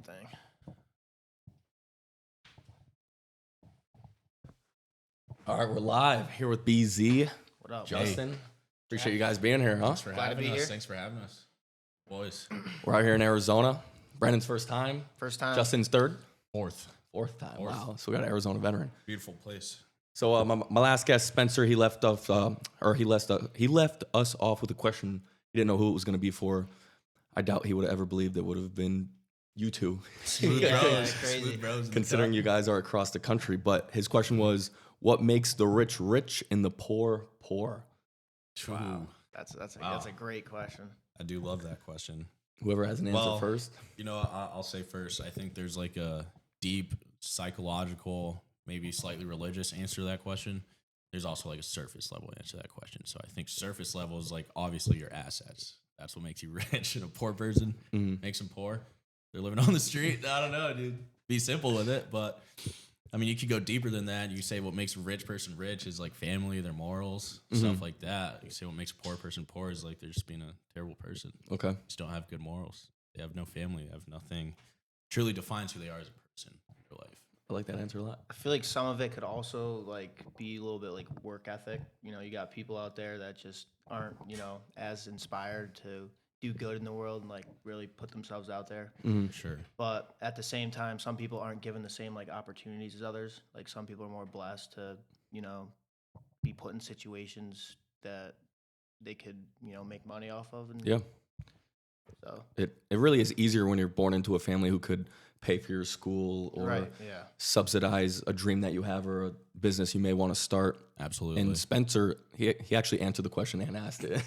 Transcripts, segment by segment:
damn thing. All right, we're live here with BZ. What up, Justin? Appreciate you guys being here, huh? Thanks for Glad to having be us. here. Thanks for having us, boys. We're out here in Arizona. Brandon's first time. First time. Justin's third. Fourth. Fourth time. Fourth. Wow. So we got an Arizona veteran. Beautiful place. So my last guest, Spencer, he left us off with a question. He didn't know who it was going to be for. I doubt he would have ever believed it would have been you two. Smooth Yeah, bros. crazy. Smooth bros. in the Considering cut. you guys are across the country. But his question was, what makes the rich rich and the poor poor? Wow. Ooh, That's a Wow. great question. I do love that question. Whoever has an answer Well, first. You know, I'll say first. I think there's like a deep psychological, maybe slightly religious answer to that question. There's also like a surface level answer to that question. So I think surface level is like obviously your assets. That's what makes you rich, and a poor person makes them poor. They're living on the street. I don't know, dude. Be simple with it, but I mean, you could go deeper than that. You say what makes a rich person rich is like family, their morals, stuff like that. You say what makes a poor person poor is like they're just being a terrible person. Okay. Just don't have good morals. They have no family. They have nothing. Truly defines who they are as a person in their life. I like that answer a lot. I feel like some of it could also like be a little bit like work ethic. You know, you got people out there that just aren't, as inspired to do good in the world and like really put themselves out there. For sure. But at the same time, some people aren't given the same like opportunities as others. Like some people are more blessed to, be put in situations that they could, make money off of. And Yeah. So It really is easier when you're born into a family who could pay for your school or right, yeah. subsidize a dream that you have or a business you may want to start. Absolutely. And Spencer, he actually answered the question and asked it,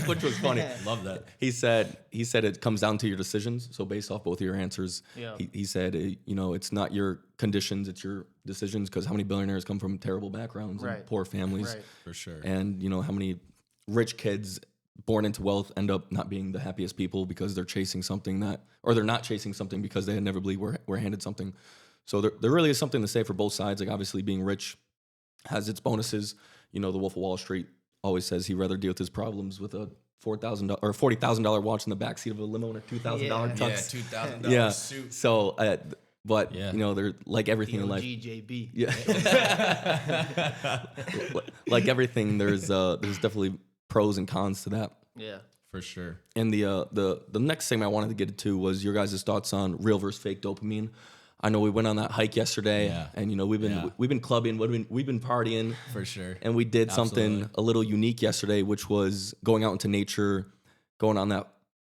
which was funny. Love that. He said it comes down to your decisions. So based off both of your answers, Yeah. he said, it's not your conditions, it's your decisions. Because how many billionaires come from terrible backgrounds and Right. poor families, Right. For sure. and how many rich kids born into wealth end up not being the happiest people because they're chasing something or they're not chasing something because they inevitably were handed something. So there really is something to say for both sides. Like obviously being rich has its bonuses. The Wolf of Wall Street always says he'd rather deal with his problems with a $4,000 or $40,000 watch in the backseat of a limo and a $2,000 Yeah. tux. Yeah, $2,000 Yeah. suit. So, but Yeah. they're like everything in life. JB. Yeah. Like everything, there's definitely pros and cons to that. Yeah. For sure. And the next thing I wanted to get into was your guys' thoughts on real versus fake dopamine. I know we went on that hike yesterday, Yeah. and we've been clubbing, we've been partying, For sure. and we did something Absolutely. a little unique yesterday, which was going out into nature, going on that, I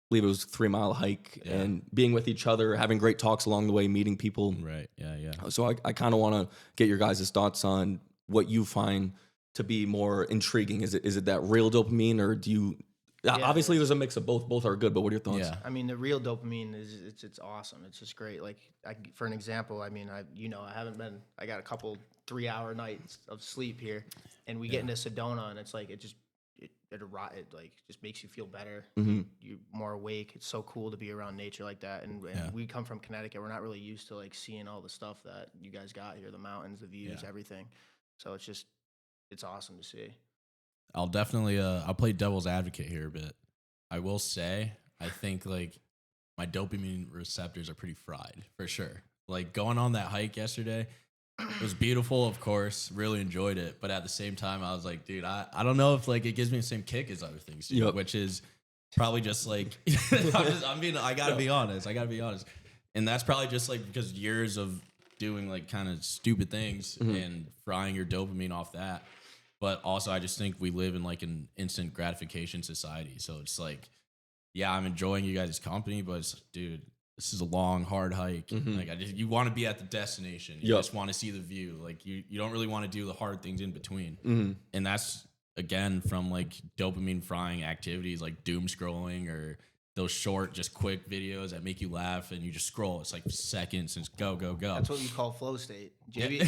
believe it was 3-mile hike, Yeah. and being with each other, having great talks along the way, meeting people. Right. Yeah. So I kind of want to get your guys' thoughts on what you find to be more intriguing. Is it that real dopamine, or do you? Obviously, there's a mix of both. Both are good, but what are your thoughts? Yeah. I mean, the real dopamine it's awesome. It's just great. Like for an example, I mean, I got a couple 3-hour nights of sleep here, and we get into Sedona, and it's like it like just makes you feel better. Mhm. You're more awake. It's so cool to be around nature like that. And we come from Connecticut. We're not really used to like seeing all the stuff that you guys got here, the mountains, the views, Yeah. everything. So it's awesome to see. I'll definitely I'll play devil's advocate here a bit. I will say I think like my dopamine receptors are pretty fried for sure. Like going on that hike yesterday, it was beautiful, of course, really enjoyed it, but at the same time I was like, dude, I don't know if like it gives me the same kick as other things do, Yep. which is probably just like I gotta be honest. And that's probably just like because years of doing like kind of stupid things and frying your dopamine off that. But also, I just think we live in like an instant gratification society. So it's like, yeah, I'm enjoying you guys' company, but dude, this is a long, hard hike. Like you want to be at the destination. You just want to see the view. Like you don't really want to do the hard things in between. And that's again from like dopamine frying activities like doom scrolling or those short, just quick videos that make you laugh and you just scroll. It's like seconds and go. That's what you call flow state. JB,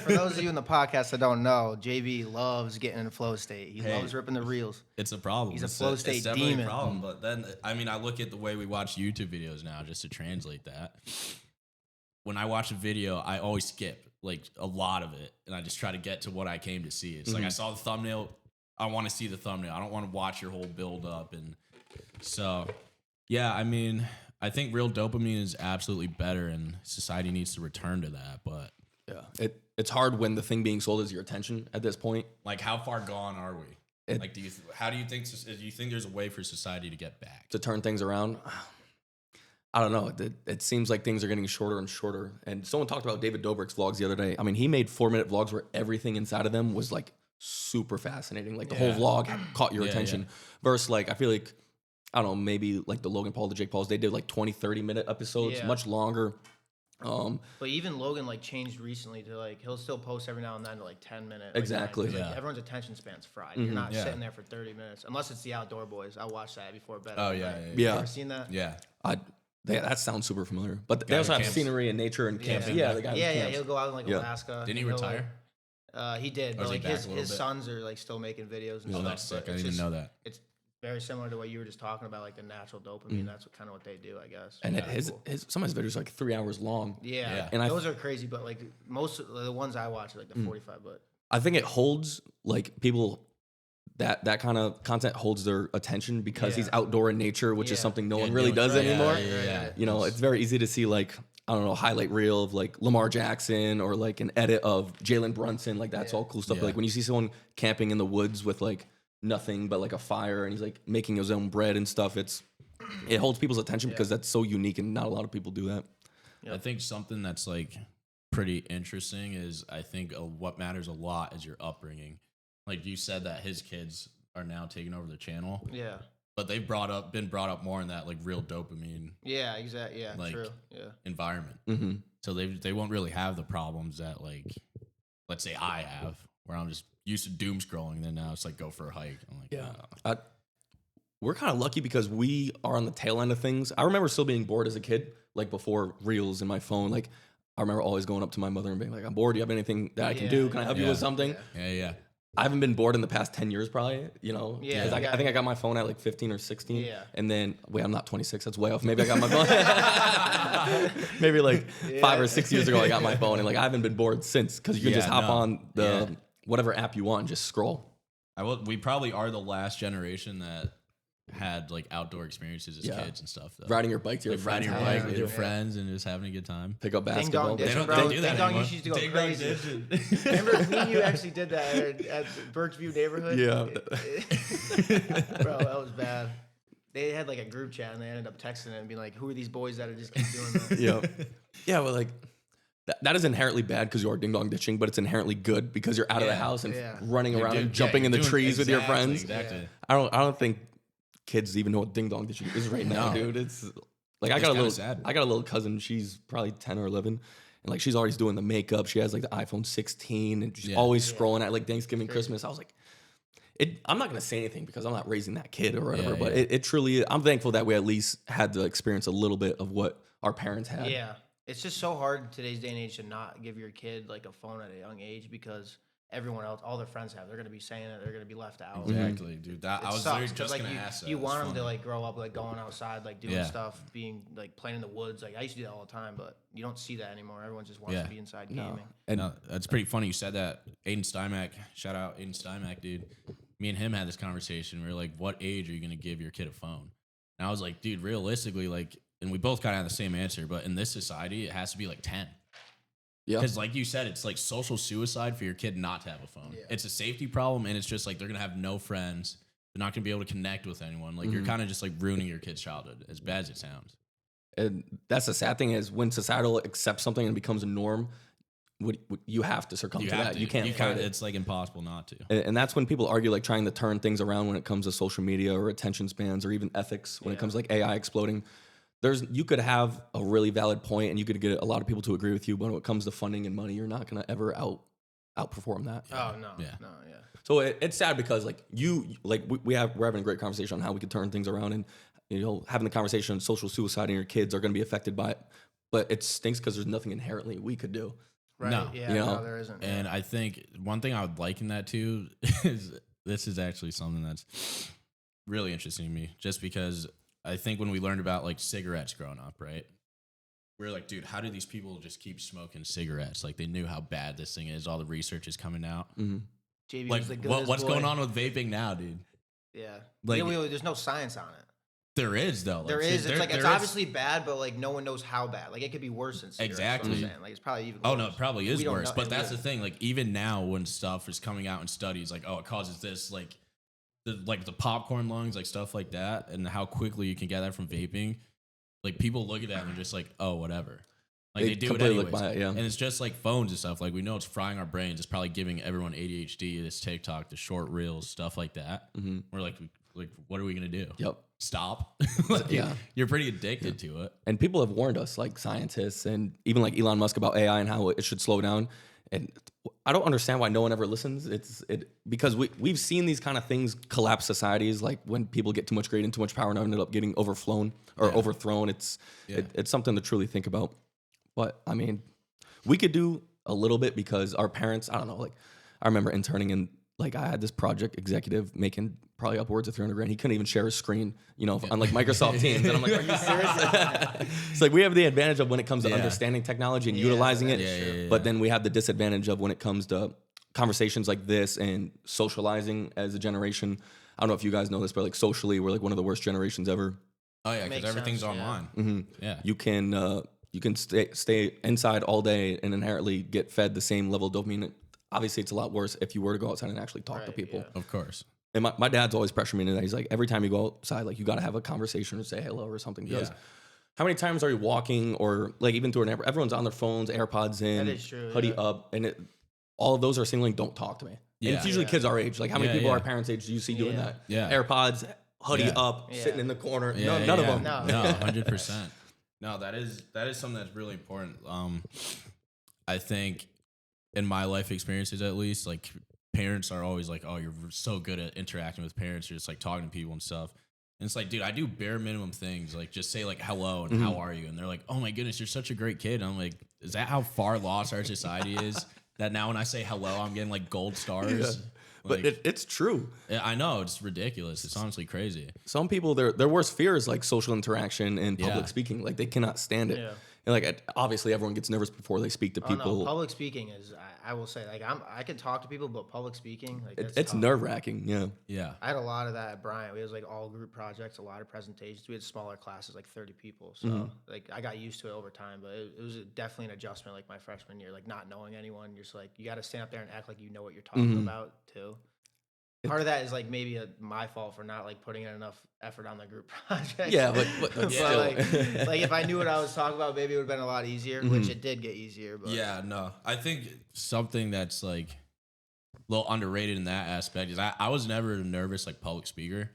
for those of you in the podcast that don't know, JB loves getting in a flow state. He loves ripping the reels. It's a problem. He's a It's flow state it's definitely demon. a problem. But then, I mean, I look at the way we watch YouTube videos now just to translate that. When I watch a video, I always skip like a lot of it. And I just try to get to what I came to see. It's like I saw the thumbnail. I want to see the thumbnail. I don't want to watch your whole build up. And so, yeah, I mean, I think real dopamine is absolutely better, and society needs to return to that. But Yeah, it's hard when the thing being sold is your attention at this point. like, how far gone are we? Like, how do you think? Do you think there's a way for society to get back? To turn things around. I don't know. It seems like things are getting shorter and shorter. And someone talked about David Dobrik's vlogs the other day. I mean, he made 4-minute vlogs where everything inside of them was like super fascinating. Like the whole vlog caught your attention. Versus like, I feel like, I don't know, maybe like the Logan Paul, the Jake Pauls, they did like 20, 30-minute episodes, much longer. But even Logan like changed recently to like he'll still post every now and then to like 10 minutes. Exactly. Like, everyone's attention span's fried. You're not sitting there for 30 minutes unless it's the Outdoor Boys. I watch that before bed. Oh yeah. yeah. You ever seen that? Yeah. That sounds super familiar. But they also have scenery and nature and camping. Yeah, the guy he'll go out in like Alaska. Didn't he retire? He did, Or but is he like back a his little bit? sons are like still making videos and Oh, stuff. that's sick. but I it's didn't just- know that. It's very similar to what you were just talking about, like the natural dopamine. That's kind of what they do, I guess. And That's cool. some of his videos are like 3 hours long. Yeah, And those are crazy. But like most of the ones I watch are like the 45. But I think it holds like people that kind of content holds their attention because he's outdoor in nature, which is something no one really does anymore. Yeah. You know, it's very easy to see like, I don't know, highlight reel of like Lamar Jackson or like an edit of Jalen Brunson. Like that's all cool stuff. Yeah. But like when you see someone camping in the woods with like nothing but like a fire and he's like making his own bread and stuff, it holds people's attention because that's so unique and not a lot of people do that. I think something that's like pretty interesting is I think what matters a lot is your upbringing. Like you said that his kids are now taking over the channel. yeah, But they've been brought up more in that like real dopamine yeah, exactly. Yeah, Like- true. Yeah, environment. Mm-hmm. So they won't really have the problems that like, let's say I have, where I'm just used to doom scrolling, and then now it's like go for a hike. I'm like, Yeah. We're kind of lucky because we are on the tail end of things. I remember still being bored as a kid, like before reels in my phone. Like I remember always going up to my mother and being like, "I'm bored. Do you have anything that I can do? Can I help you with something?" yeah. I haven't been bored in the past 10 years, probably. You know, Yeah, 'Cause you I think I got my phone at like 15 or 16. Yeah. And then wait, I'm not 26. That's way off. Maybe I got my phone. Maybe like 5 or 6 years ago, I got my phone, and like I haven't been bored since because you can just hop on the whatever app you want and just scroll. We probably are the last generation that had like outdoor experiences as kids and stuff. Though. Riding your bike to your Like riding your friend's bike house, with your friends and just having a good time. pick up Ding dong basketball. ditching, don't- bro. they don't do that Ding dong anymore. used to go Ding dong crazy. ditching. Remember me and you actually did that at Birchview neighborhood? Yeah. Bro, that was bad. They had like a group chat and they ended up texting it and being like, "Who are these boys that are just keep doing that?" Yeah, well, like that is inherently bad because you are ding dong ditching, but it's inherently good because you're out of the house and running around and jumping in the trees with your friends. Exactly. I don't think kids even know what ding dong ditching is right now, dude. It's like I got a little cousin. She's probably 10 or 11. And like she's always doing the makeup. She has like the iPhone 16 and she's always scrolling at like Thanksgiving, Christmas. I was like, I'm not gonna say anything because I'm not raising that kid or whatever. But it truly, I'm thankful that we at least had to experience a little bit of what our parents had. Yeah. It's just so hard in today's day and age to not give your kid like a phone at a young age because everyone else, all their friends have. They're going to be saying it. They're going to be left out. Exactly, dude. That I was literally sucks, 'cause, just like, gonna you, ask that. You It's want them funny. to like grow up like going outside, like doing Yeah. stuff, being like playing in the woods. Like I used to do that all the time, but you don't see that anymore. Everyone just wants to be inside gaming. And No, that's pretty funny you said that. Aiden Steinmack, shout out Aiden Steinmack, dude. Me and him had this conversation. We were like, what age are you going to give your kid a phone? And I was like, dude, realistically, like, and we both kind of had the same answer, but in this society, it has to be like 10. yeah, Because like you said, it's like social suicide for your kid not to have a phone. Yeah. It's a safety problem, and it's just like they're going to have no friends. They're not going to be able to connect with anyone. Like you're kind of just like ruining your kid's childhood, as bad as it sounds. and that's the sad thing is when societal accepts something and becomes a norm, you have to succumb to that. You can't fight it. It's like impossible not to. And that's when people argue like trying to turn things around when it comes to social media or attention spans or even ethics when it comes to like AI exploding. You could have a really valid point and you could get a lot of people to agree with you, but when it comes to funding and money, you're not going to ever outperform that. Oh no, Yeah. no, yeah. So it's sad because like we're having a great conversation on how we could turn things around, and having the conversation on social suicide and your kids are going to be affected by it, but it stinks because there's nothing inherently we could do. Right? No. Yeah, no, there isn't. And I think one thing I would liken that to is this is actually something that's really interesting to me, just because I think when we learned about like cigarettes growing up, right? We were like, dude, how do these people just keep smoking cigarettes? Like they knew how bad this thing is. All the research is coming out. JB Like was the goodest what's boy. going on with vaping now, dude? Yeah, Like- there's no science on it. There is though. There is. It's like it's obviously bad, but like no one knows how bad. Like it could be worse than cigarettes. Exactly. That's what I'm saying. Like it's probably even. Oh worse. no, it probably is worse. But that's the thing. Like even now, when stuff is coming out in studies, like it causes this, like the popcorn lungs, like stuff like that, and how quickly you can get that from vaping. Like people look at that and just like, oh, whatever. Like they do it anyways. By it, yeah. And it's just like phones and stuff. Like we know it's frying our brains. It's probably giving everyone ADHD, this TikTok, the short reels, stuff like that. Mm-hmm. We're like, what are we gonna do? Yep. Stop. Like, yeah. You're pretty addicted to it. And people have warned us, like scientists and even like Elon Musk, about AI and how it should slow down. And I don't understand why no one ever listens. Because we've seen these kind of things collapse societies, like when people get too much greed and too much power and end up getting overthrown. It's something to truly think about. But I mean, we could do a little bit because our parents, I don't know, like I remember interning and like I had this project executive making probably upwards of $300,000. He couldn't even share his screen, on like Microsoft Teams. And I'm like, are you serious? It's like we have the advantage of when it comes to understanding technology and utilizing it. But then we have the disadvantage of when it comes to conversations like this and socializing as a generation. I don't know if you guys know this, but like socially, we're like one of the worst generations ever. Oh yeah, because everything's online. Yeah. Mm-hmm. Yeah, you can stay inside all day and inherently get fed the same level of dopamine. Obviously, it's a lot worse if you were to go outside and actually talk to people. Yeah. Of course. And my dad's always pressuring me into that. He's like, every time you go outside, like you got to have a conversation or say hello or something. Because how many times are you walking or like even through an airport? Everyone's on their phones, AirPods in, that is true, hoodie up, and all of those are signaling, don't talk to me. Yeah. And it's usually kids our age. Like how many people our parents' age do you see doing that? Yeah. AirPods, hoodie up, sitting in the corner. None of them. No, 100%. No, that is something that's really important. I think in my life experiences, at least, like parents are always like, oh, you're so good at interacting with parents. You're just like talking to people and stuff. And it's like, dude, I do bare minimum things. Like just say like, hello and how are you? And they're like, oh my goodness, you're such a great kid. And I'm like, is that how far lost our society is? That now when I say hello, I'm getting like gold stars. Yeah. Like, but it's true. I know, it's ridiculous. It's honestly crazy. Some people, their worst fear is like social interaction and public speaking. Like they cannot stand it. Yeah. And like obviously everyone gets nervous before they speak to people. No, public speaking is, I will say, like I can talk to people, but public speaking, like it's nerve wracking. Yeah. Yeah. I had a lot of that at Bryant. We had like all group projects, a lot of presentations. We had smaller classes, like 30 people. So like I got used to it over time, but it was definitely an adjustment. Like my freshman year, like not knowing anyone, you're just like you got to stand up there and act like you know what you're talking about too. Part of that is like maybe my fault for not like putting in enough effort on the group project. Yeah, but still. like if I knew what I was talking about, maybe it would have been a lot easier, which it did get easier. But yeah, no, I think something that's like a little underrated in that aspect is I was never a nervous like public speaker,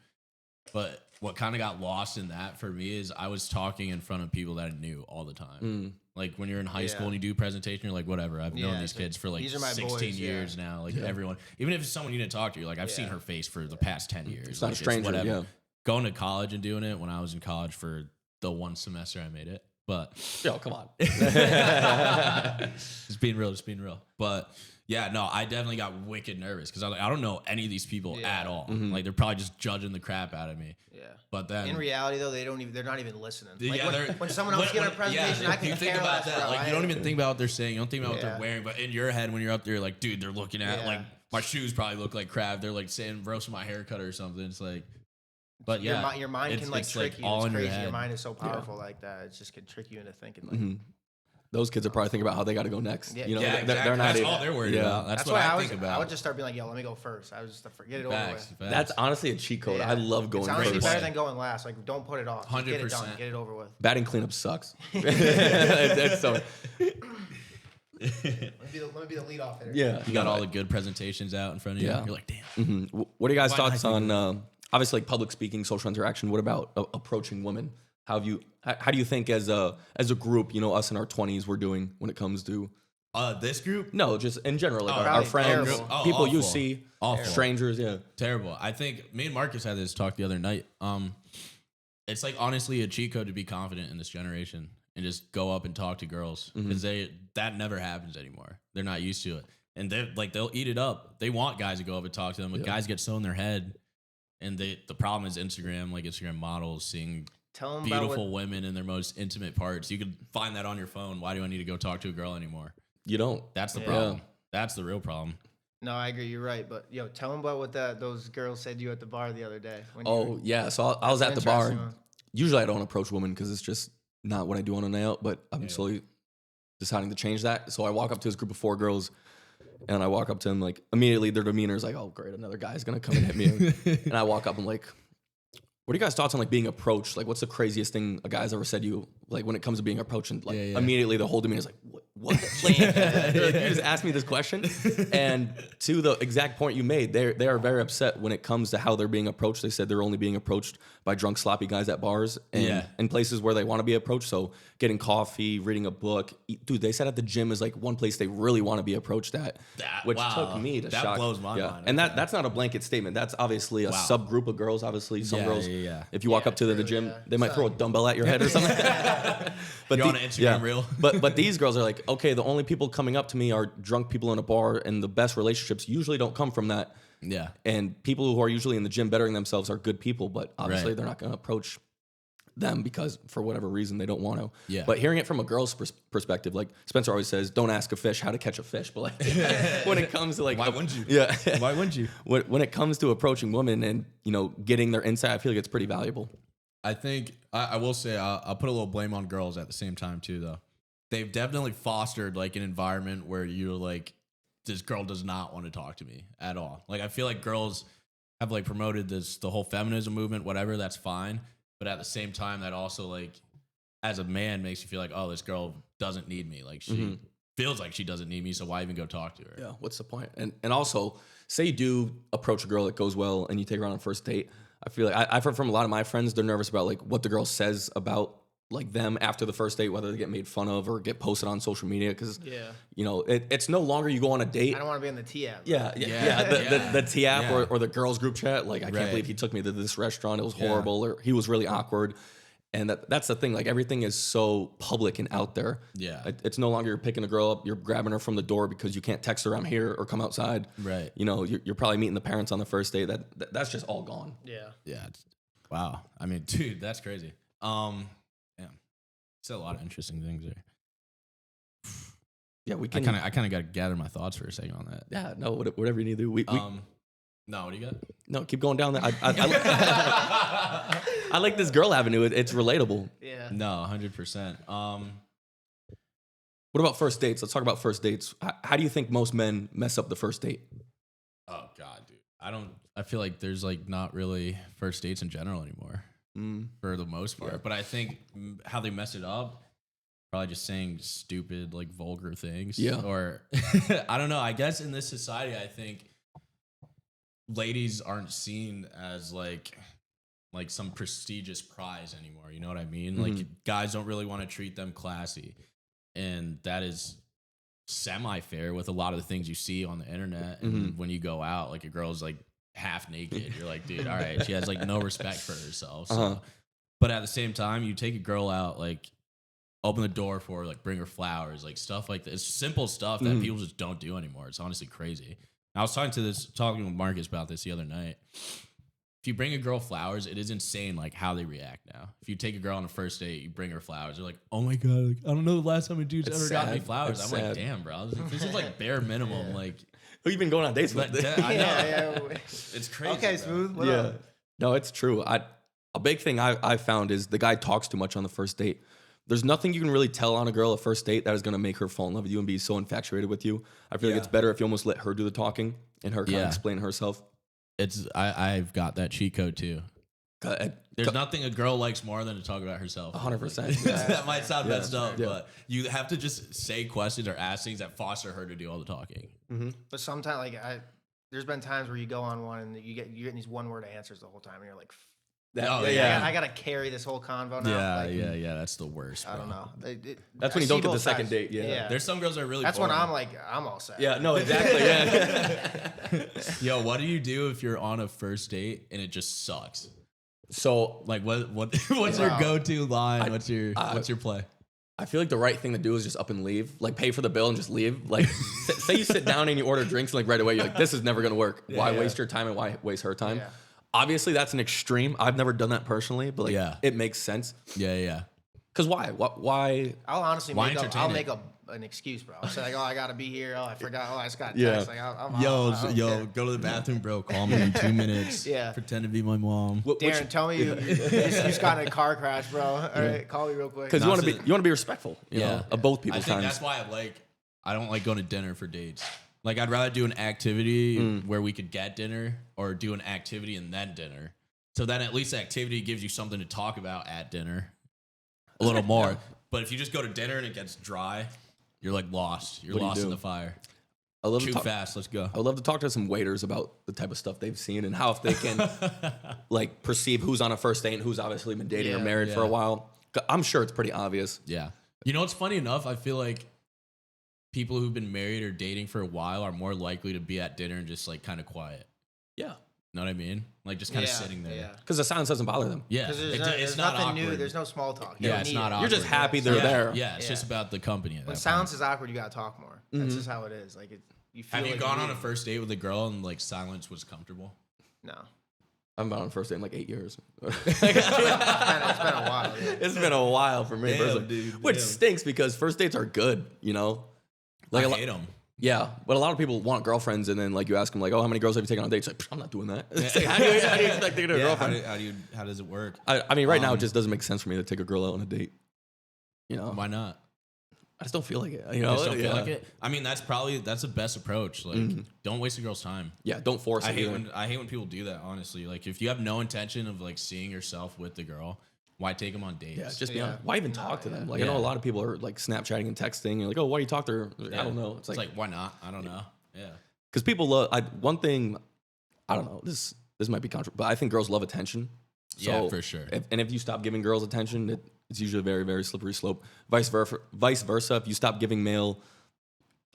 but what kind of got lost in that for me is I was talking in front of people that I knew all the time. Like when you're in high school and you do a presentation, you're like, whatever. I've known these kids for like 16 years now. Like everyone, even if it's someone you didn't talk to, you're like, I've seen her face for the past 10 years. It's not a stranger. Yeah. Going to college and doing it when I was in college for the one semester I made it. But yo, come on. Just being real. But yeah, no, I definitely got wicked nervous because I was like, I don't know any of these people at all. Like they're probably just judging the crap out of me. Yeah. But then in reality though, they're not even listening. Like when someone else gives a presentation, I can think about that. Like you don't even think about what they're saying. You don't think about what they're wearing. But in your head, when you're up there, like, dude, they're looking at like my shoes probably look like crap. They're like saying roast my haircut or something. It's like, but yeah, your mind can like trick you. It's crazy. Your mind is so powerful like that. It just can trick you into thinking like. Those kids are probably thinking about how they got to go next. Yeah, exactly. They're not. That's all they're worried about. That's what I think about. I would just start being like, "Yo, let me go first." I would just get it over with. That's honestly a cheat code. I love going first. It's honestly better than going last. Like, don't put it off. 100%. Get it done. Get it over with. Batting cleanup sucks. It's so. Let me be the leadoff hitter. Yeah, you got all the good presentations out in front of you. Yeah. You're like, damn. What are you guys' thoughts on obviously like public speaking, social interaction? What about approaching women? How do you think as a group, us in our 20s, we're doing when it comes to this group? No, just in general, like our friends, people you see, strangers, terrible. I think me and Marcus had this talk the other night. It's like honestly a cheat code to be confident in this generation and just go up and talk to girls because that never happens anymore. They're not used to it, and they'll eat it up. They want guys to go up and talk to them, but guys get so in their head, and the problem is Instagram, like Instagram models seeing beautiful women in their most intimate parts. You could find that on your phone. Why do I need to go talk to a girl anymore? You don't. That's the problem. That's the real problem. No, I agree. You're right. But tell them about what those girls said to you at the bar the other day. So I was at the bar. usually I don't approach women because it's just not what I do on a night out, but I'm slowly deciding to change that. So I walk up to this group of 4 girls, and I walk up to them, like, immediately their demeanor is like, oh, great, another guy's going to come and hit me. And I walk up, I'm like, what are you guys' thoughts on, like, being approached? Like, what's the craziest thing a guy's ever said to you, like, when it comes to being approached? And, like, immediately the whole demeanor is like, what? Like, you just asked me this question? And to the exact point you made, they are very upset when it comes to how they're being approached. They said they're only being approached by drunk, sloppy guys at bars and in places where they want to be approached. So getting coffee, reading a book. Dude, they said at the gym is, like, one place they really want to be approached at, which took me to shock. That blows my mind. And that's not a blanket statement. That's obviously a subgroup of girls. Obviously, some girls, if you walk up to the gym, they might throw a dumbbell at your head or something. But you're on an Instagram reel. but these girls are like, okay, the only people coming up to me are drunk people in a bar, and the best relationships usually don't come from that. Yeah. And people who are usually in the gym bettering themselves are good people, but obviously they're not going to approach them because for whatever reason they don't want to. Yeah. But hearing it from a girl's perspective, like Spencer always says, don't ask a fish how to catch a fish. But like when it comes to like, why wouldn't you? Yeah. Why wouldn't you? When it comes to approaching women and, you know, getting their insight, I feel like it's pretty valuable. I think I will say I'll put a little blame on girls at the same time too, though. They've definitely fostered like an environment where you're like, this girl does not want to talk to me at all. Like I feel like girls have like promoted the whole feminism movement, whatever, that's fine. But at the same time, that also like as a man makes you feel like, oh, this girl doesn't need me. Like she feels like she doesn't need me, so why even go talk to her? Yeah, what's the point? And also, say you do approach a girl that goes well and you take her on a first date. I feel like I've heard from a lot of my friends, they're nervous about like what the girl says about like them after the first date, whether they get made fun of or get posted on social media. Because, you know, it's no longer you go on a date. I don't want to be in the T app. The T app or the girls group chat. Like, I can't believe he took me to this restaurant. It was horrible. Or he was really awkward. And that's the thing. Like, everything is so public and out there. Yeah. It's no longer you're picking a girl up, you're grabbing her from the door because you can't text her I'm here or come outside. Right. You know, you're probably meeting the parents on the first date. That's just all gone. Yeah. Yeah. Wow. I mean, dude, that's crazy. Yeah. Said a lot of interesting things there. Yeah, we can. I kind of got to gather my thoughts for a second on that. Yeah, no, whatever you need to do. No, what do you got? No, keep going down there. I like this girl avenue. It's relatable. Yeah. No, 100%. What about first dates? Let's talk about first dates. How do you think most men mess up the first date? Oh God, dude. I feel like there's like not really first dates in general anymore for the most part. Yeah. But I think how they mess it up, probably just saying stupid, like vulgar things. Yeah. Or I don't know. I guess in this society, I think ladies aren't seen as like some prestigious prize anymore. You know what I mean? Like guys don't really want to treat them classy. And that is semi-fair with a lot of the things you see on the internet. And when you go out, like a girl's like half naked, you're like, dude, all right, she has like no respect for herself. So. But at the same time, you take a girl out, like open the door for her, like bring her flowers, like stuff like this. It's simple stuff that people just don't do anymore. It's honestly crazy. I was talking with Marcus about this the other night. If you bring a girl flowers, it is insane like how they react now. If you take a girl on a first date, you bring her flowers, they're like, oh my God, like, I don't know the last time a dude's ever got me flowers. I'm like, damn, bro. I was like, this is like bare minimum. Like, who you been going on dates with? I know. It's crazy. Okay, bro. Smooth. What up? No, it's true. A big thing I found is the guy talks too much on the first date. There's nothing you can really tell on a girl at first date that is going to make her fall in love with you and be so infatuated with you. I feel like it's better if you almost let her do the talking and her kind of explain herself. I've got that cheat code too. There's nothing a girl likes more than to talk about herself. 100%. That might sound messed up, but you have to just say questions or ask things that foster her to do all the talking. But sometimes, like, there's been times where you go on one and you're getting these one-word answers the whole time, and you're like, I gotta carry this whole convo now. Yeah. That's the worst. Bro. I don't know. That's when you don't get the second date. Yeah. There's some girls that are really. That's boring. when I'm like, I'm all set. Yeah. No. Exactly. Yeah. Yo, what do you do if you're on a first date and it just sucks? So, like, what's your go-to line? What's your play? I feel like the right thing to do is just up and leave. Like, pay for the bill and just leave. Like, say you sit down and you order drinks, and like right away you're like, this is never gonna work. Why waste your time and why waste her time? Yeah. Obviously, that's an extreme. I've never done that personally, but like, it makes sense. Yeah. Because why? Why? I'll honestly make an excuse, bro. I'll say like, oh, I gotta be here. Oh, I forgot. Oh, I just got a Yeah. text. Like, I'm out. Yo, go to the bathroom, bro. Call me in 2 minutes. Yeah. Pretend to be my mom. Darren, tell me you just got in a car crash, bro. All right, call me real quick. Because you want to be respectful, you know, of both people's I think times. that's why I don't like going to dinner for dates. Like, I'd rather do an activity where we could get dinner or do an activity and then dinner. So then at least the activity gives you something to talk about at dinner a little more. Yeah. But if you just go to dinner and it gets dry, you're like lost. You're lost in the fire. Too fast. Let's go. I would love to talk to some waiters about the type of stuff they've seen and how if they can like perceive who's on a first date and who's obviously been dating or married for a while. I'm sure it's pretty obvious. Yeah. You know, it's funny enough. I feel like people who've been married or dating for a while are more likely to be at dinner and just like kind of quiet. Yeah. Know what I mean? Like just kind of sitting there. Because the silence doesn't bother them. Yeah. There's not nothing awkward. new. There's no small talk. Yeah, it's not awkward. You're just happy they're there. Yeah, it's just about the company. When silence is awkward, you gotta talk more. That's just how it is. Like you feel. Have you like gone on a first date with a girl and like silence was comfortable? No. I've been on a first date in like 8 years. It's been a while. Yeah. It's been a while for me, personally. Dude, which stinks because first dates are good, you know? Like I hate them. Yeah, but a lot of people want girlfriends, and then like you ask them like, "Oh, how many girls have you taken on dates?" Like, I'm not doing that. It's like, how do you expect to get a girlfriend? How does it work? I mean, right now it just doesn't make sense for me to take a girl out on a date. You know, Why not? I just don't feel like it. You know, Just don't feel like it. I mean, that's the best approach. Like, don't waste a girl's time. Yeah, don't force it. I hate when people do that. Honestly, like if you have no intention of like seeing yourself with the girl, why take them on dates? Yeah, just be honest. Why even talk to them? Like I know a lot of people are like Snapchatting and texting. You're like, oh, why do you talk to her? I don't know. It's like why not? I don't know. Yeah, because people love. One thing, I don't know. This might be controversial, but I think girls love attention. So yeah, for sure. If you stop giving girls attention, it's usually a very, very slippery slope. Vice versa. If you stop giving male,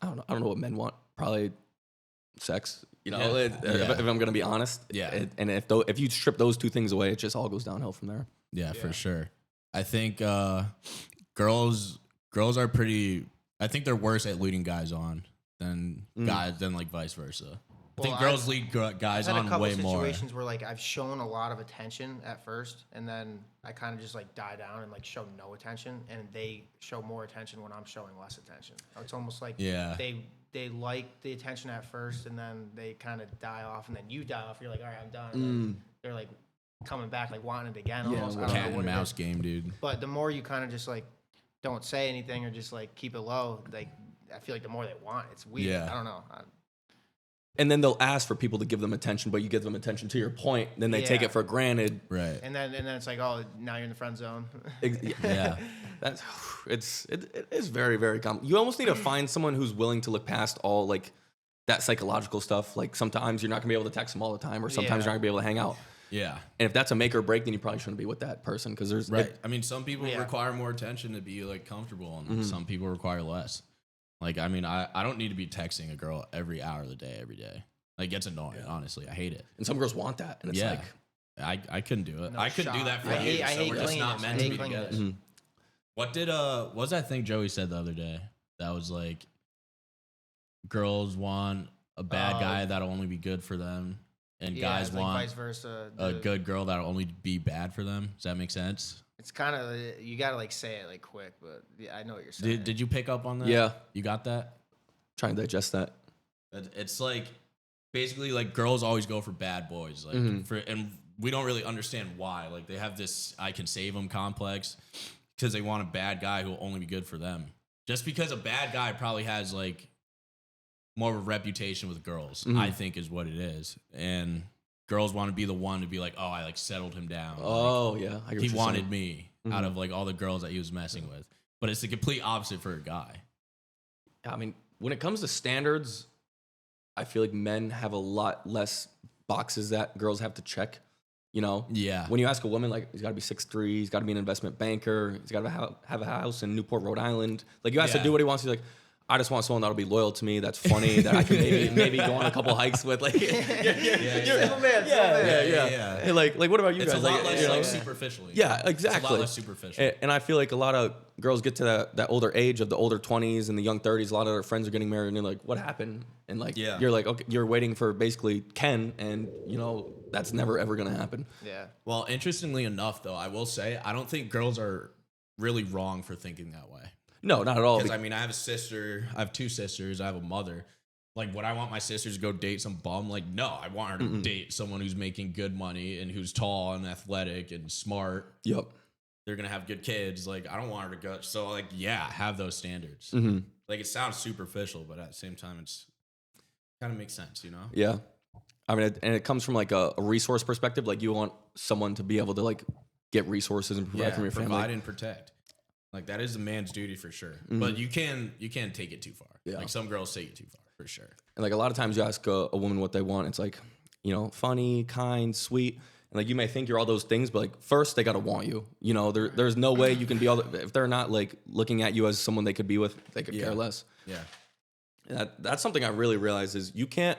I don't know what men want. Probably sex. You know, if I'm gonna be honest. Yeah. And if you strip those two things away, it just all goes downhill from there. Yeah, for sure. I think girls are pretty. I think they're worse at leading guys on than like vice versa. I think girls lead guys on way more. I've had a couple situations where like I've shown a lot of attention at first, and then I kind of just like die down and like show no attention, and they show more attention when I'm showing less attention. It's almost like they like the attention at first, and then they kind of die off, and then you die off. You're like, all right, I'm done. And then they're like coming back, like wanting it again. Yeah, almost. Cat and mouse game, dude. But the more you kind of just like don't say anything or just like keep it low, like I feel like the more they want. It's weird. Yeah. I don't know. And then they'll ask for people to give them attention, but you give them attention to your point, then they take it for granted. Right. And then it's like, oh, now you're in the friend zone. Yeah. It is very, very common. You almost need to find someone who's willing to look past all like that psychological stuff. Like sometimes you're not gonna be able to text them all the time, or sometimes you're not gonna be able to hang out. Yeah. And if that's a make or break, then you probably shouldn't be with that person because there's I mean, some people require more attention to be like comfortable, and some people require less. Like, I mean, I don't need to be texting a girl every hour of the day, every day. Like, it gets annoying, honestly. I hate it. And some girls want that. And it's like... I couldn't do it. No I couldn't do that for you. So we're just not meant to be together. Mm-hmm. What was that thing Joey said the other day? That was like, girls want a bad guy that'll only be good for them, and guys want vice versa. A good girl that'll only be bad for them. Does that make sense? It's kind of, you gotta like say it like quick, but I know what you're saying. Did you pick up on that? Yeah. You got that? Try and digest that. It's like basically like girls always go for bad boys, like and we don't really understand why. Like they have this I can save them complex because they want a bad guy who will only be good for them. Just because a bad guy probably has like more of a reputation with girls, I think is what it is. And girls want to be the one to be like, oh, I like settled him down. Oh, like, yeah. I get he what you're wanted saying. me out of like all the girls that he was messing with. But it's the complete opposite for a guy. I mean, when it comes to standards, I feel like men have a lot less boxes that girls have to check. You know? Yeah. When you ask a woman, like, he's got to be 6'3", he's got to be an investment banker, he's got to have a house in Newport, Rhode Island. Like, you ask to do what he wants, he's like, I just want someone that'll be loyal to me, that's funny, that I can maybe go on a couple hikes with. Like, yeah. Hey, like, what about you it's guys? A lot like, less like superficially. Yeah, exactly. It's a lot less superficial. And I feel like a lot of girls get to that older age of the older 20s and the young 30s. A lot of their friends are getting married, and they're like, "What happened?" And like, you're like, "Okay, you're waiting for basically Ken," and you know that's never ever gonna happen. Yeah. Well, interestingly enough, though, I will say I don't think girls are really wrong for thinking that way. No, not at all. Because I mean, I have a sister. I have 2 sisters. I have a mother. Like, would I want my sisters to go date some bum? Like, no, I want her to date someone who's making good money and who's tall and athletic and smart. Yep. They're gonna have good kids. Like, I don't want her to go. So, like, yeah, have those standards. Like, it sounds superficial, but at the same time, it's kind of makes sense, you know? Yeah. I mean, and it comes from like a resource perspective. Like you want someone to be able to like get resources and provide from your family. Provide and protect. Like that is a man's duty for sure. But you can take it too far. Yeah. Like some girls take it too far for sure. And like a lot of times you ask a woman what they want. It's like, you know, funny, kind, sweet. And like you may think you're all those things, but like first they gotta want you. You know, there's no way you can be all if they're not like looking at you as someone they could be with, they could care less. Yeah. And that's something I really realized is you can't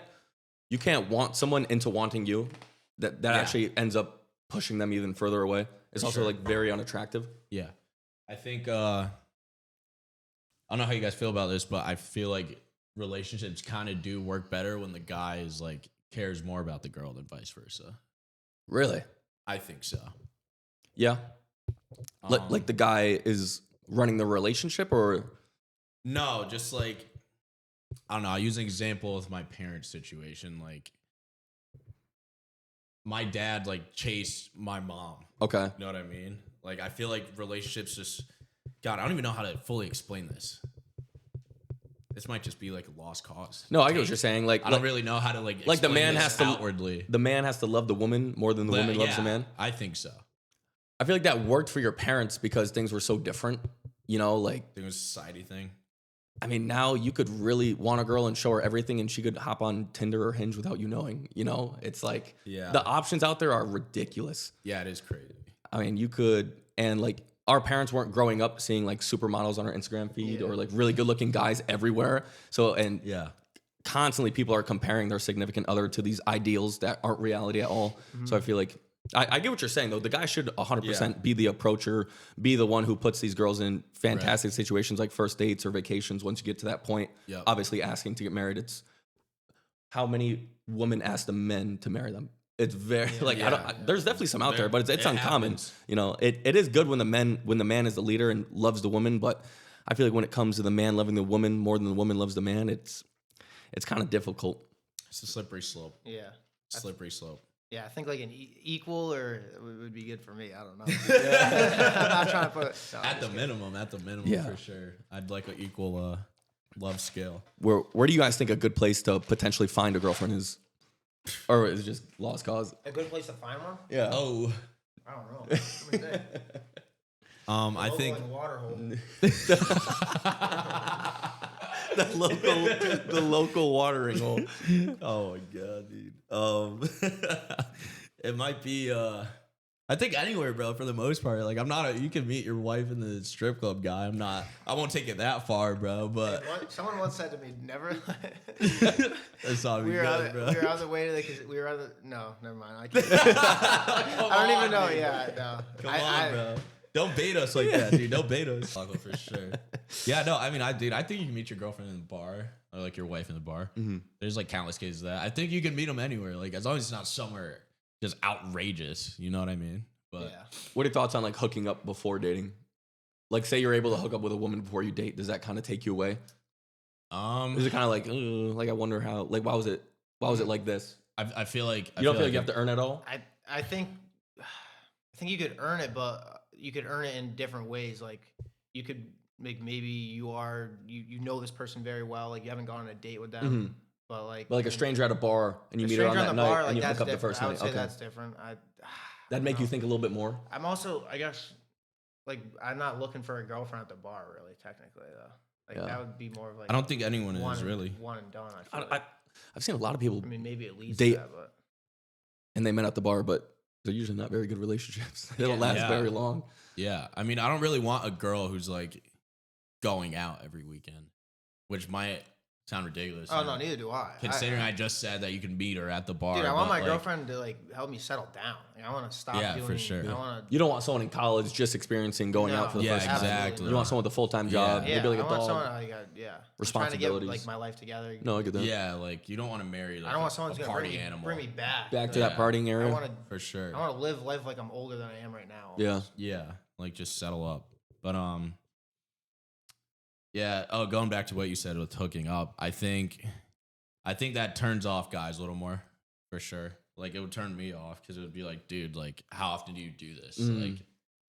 want someone into wanting you. That actually ends up pushing them even further away. It's also like very unattractive. Yeah. I think I don't know how you guys feel about this, but I feel like relationships kind of do work better when the guy is like cares more about the girl than vice versa. Really? I think so. Yeah. Like the guy is running the relationship, or no, just like I don't know. I'll use an example with my parents' situation. Like my dad like chased my mom. okay. You know what I mean? Like I feel like relationships just God, I don't even know how to fully explain this. This might just be like a lost cause. No, I get what you're saying. Like I don't really know how to like the explain man this has to outwardly. The man has to love the woman more than the woman loves the man. I think so. I feel like that worked for your parents because things were so different. You know, like I think it was a society thing. I mean, now you could really want a girl and show her everything, and she could hop on Tinder or Hinge without you knowing. You know, it's like the options out there are ridiculous. Yeah, it is crazy. I mean, you could, and like our parents weren't growing up seeing like supermodels on our Instagram feed or like really good looking guys everywhere. So, and constantly people are comparing their significant other to these ideals that aren't reality at all. So I feel like I get what you're saying though. The guy should 100% be the approacher, be the one who puts these girls in fantastic situations like first dates or vacations. Once you get to that point, obviously asking to get married, it's how many women ask the men to marry them. It's very there's definitely some out there, but it's uncommon. Happens. You know, it is good when the man is the leader and loves the woman, but I feel like when it comes to the man loving the woman more than the woman loves the man, it's kind of difficult. It's a slippery slope. Yeah. Slippery slope. Yeah, I think like an equal or would be good for me. I don't know. I'm not trying to put it At the minimum, for sure. I'd like an equal love scale. Where do you guys think a good place to potentially find a girlfriend is? Or is it just lost cause? A good place to find one? Yeah. Oh. I don't know. What do you think? I think Water hole. the local watering hole. Oh my god, dude. It might be I think anywhere, bro, for the most part. Like I'm not you can meet your wife in the strip club guy. I won't take it that far, bro, but Someone once said to me, never that's not we were good, bro. We were on the way to no, never mind. I don't even know. Yeah, no. Come on, bro. Don't bait us like that, dude. Don't bait us. For sure. Yeah, no, I mean, I think you can meet your girlfriend in the bar or like your wife in the bar. Mm-hmm. There's like countless cases of that. I think you can meet them anywhere, like as long as it's not somewhere just outrageous. You know what I mean? But what are your thoughts on like hooking up before dating? Like, say you're able to hook up with a woman before you date. Does that kind of take you away? Is it kind of like I wonder how? Like, why was it like this? I feel like you don't feel like you have to earn it all. I think you could earn it, but you could earn it in different ways. Like you could maybe you know this person very well. Like you haven't gone on a date with them, mm-hmm. but like a stranger at a bar and you meet her on that night and you hook up the first night. I would say that's different. That'd make you think a little bit more. I'm also, I guess, like I'm not looking for a girlfriend at the bar, really. Technically, though, like that would be more of like. I don't think anyone is really one and done. I've seen a lot of people. I mean, maybe at least date, that, but and they met at the bar, but they're usually not very good relationships. They don't last very long. Yeah, I mean, I don't really want a girl who's like going out every weekend, which might sound ridiculous. Oh no, neither do I. Considering I just said that you can meet her at the bar. Dude, I want my girlfriend to like help me settle down. Like, I want to stop. Yeah, for sure. You don't want someone in college just experiencing going out for the first time. Exactly. You want someone with a full time job. Yeah, be like I a want dog. someone. Responsibilities. Trying to get like my life together. No, I get that. Yeah, like you don't want to marry. Like, I don't want someone who's party gonna animal. bring me back. Back to that partying area. I want to for sure. I want to live life like I'm older than I am right now. Yeah. Yeah, like just settle up. But Yeah. Oh, going back to what you said with hooking up, I think that turns off guys a little more, for sure. Like it would turn me off because it would be like, dude, like how often do you do this? Like,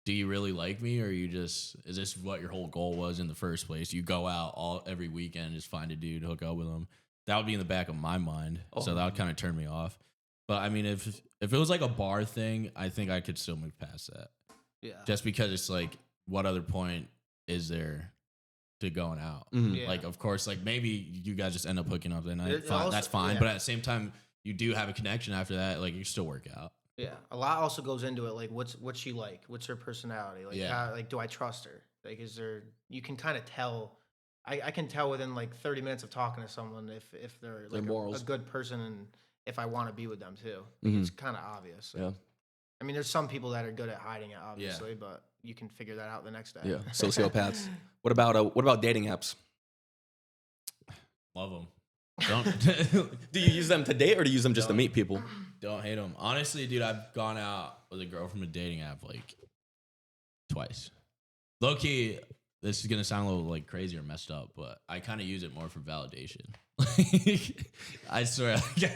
do you really like me, or is this what your whole goal was in the first place? You go out every weekend, just find a dude, hook up with him. That would be in the back of my mind, so that would kind of turn me off. But I mean, if it was like a bar thing, I think I could still move past that. Yeah. Just because it's like, what other point is there to going out? Yeah. Like, of course, like maybe you guys just end up hooking up that night. Also, that's fine. yeah. But at the same time, you do have a connection after that. Like, you still work out. Yeah, a lot also goes into it. Like, what's she like? What's her personality? Like, Yeah. like, do I trust her? Like, is there? You can kind of tell. I can tell within like 30 minutes of talking to someone if they're like a good person and if I want to be with them too. Like, it's kind of obvious. Yeah. I mean, there's some people that are good at hiding it, obviously, but you can figure that out the next day. Yeah, sociopaths. What about dating apps? Love them. Don't Do you use them to date or do you use them just to meet people? don't hate them. Honestly, dude, I've gone out with a girl from a dating app like twice. Low key, this is gonna sound a little like crazy or messed up, but I kind of use it more for validation. I swear, like,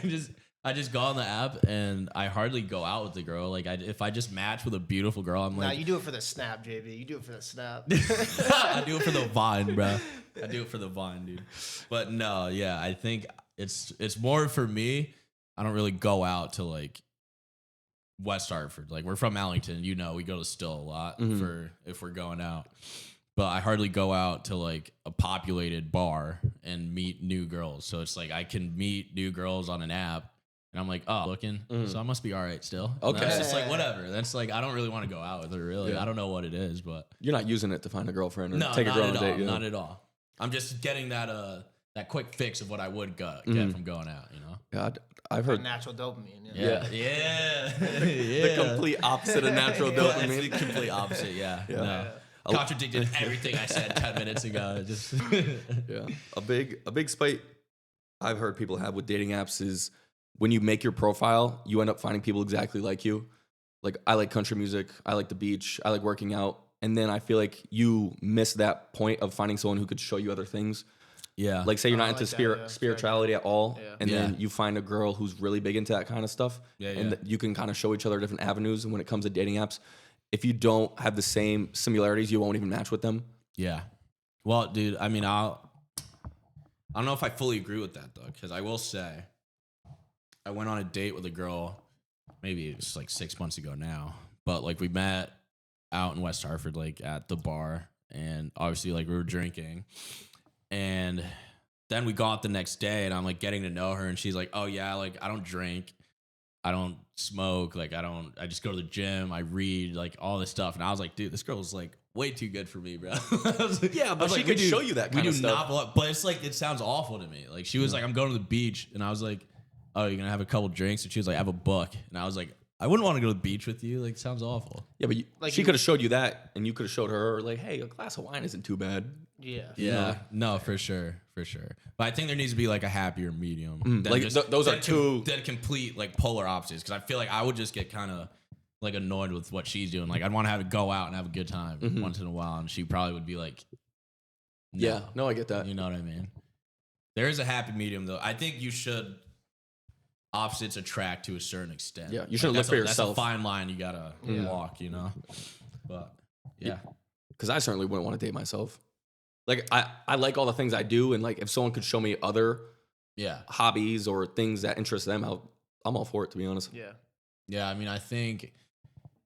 I just go on the app and I hardly go out with the girl. Like, if I just match with a beautiful girl, I'm Nah, like, you do it for the snap, JB. You do it for the snap. I do it for the Vine, bro. I do it for the Vine, dude. But no, yeah, I think it's more for me. I don't really go out to like West Hartford. Like, we're from Allington, we go to Still a lot for if we're going out. But I hardly go out to like a populated bar and meet new girls. So it's like I can meet new girls on an app. And I'm like, oh, looking, so I must be all right still. Okay. It's just like, whatever. That's like, I don't really want to go out with her, really. Yeah. I don't know what it is, but. You're not using it to find a girlfriend or No, take a not girl at on a all. date. Yeah. Not at all. I'm just getting that quick fix of what I would get from going out, Yeah, I've heard Natural dopamine. Yeah. the complete opposite of natural That's dopamine. the complete opposite, yeah. Yeah. No. Contradicted everything I said 10 minutes ago. Just Yeah. A big spite I've heard people have with dating apps is when you make your profile, you end up finding people exactly like you. Like, I like country music, I like the beach, I like working out. And then I feel like you miss that point of finding someone who could show you other things. yeah. Like, say you're not I into like that, yeah. spirituality at all, Yeah. and then Yeah. you find a girl who's really big into that kind of stuff, and Yeah. you can kind of show each other different avenues. And when it comes to dating apps, if you don't have the same similarities, you won't even match with them. Yeah. Well, dude, I mean, I don't know if I fully agree with that, though, because I will say I went on a date with a girl, maybe it was like 6 months ago now, but like we met out in West Hartford, like at the bar, and obviously like we were drinking, and then we got out the next day, and I'm like getting to know her, and she's like, oh yeah, like I don't drink, I don't smoke, like I just go to the gym, I read, like all this stuff, and I was like, dude, this girl's like way too good for me, bro. Yeah, but she could show you that kind of stuff. But it's like, it sounds awful to me. Like, she was like, I'm going to the beach, and I was like, oh, you're gonna have a couple drinks? And she was like, I have a book, and I was like, I wouldn't want to go to the beach with you. Like, it sounds awful. Yeah, but Like, she could have showed you that, and you could have showed her, like, hey, a glass of wine isn't too bad. Yeah. Yeah, no, for sure. But I think there needs to be like a happier medium. than like, those are two- Than complete like polar opposites. Because I feel like I would just get kind of like annoyed with what she's doing. Like, I'd want to have it go out and have a good time once in a while, and she probably would be like, no. Yeah, no, I get that. You know what I mean? There is a happy medium, though. I think you should opposites attract to a certain extent. Yeah, you shouldn't look for yourself. That's a fine line you gotta walk, But yeah. Because I certainly wouldn't want to date myself. Like, I like all the things I do, and like if someone could show me other hobbies or things that interest them, I'm all for it, to be honest. Yeah. Yeah, I mean, I think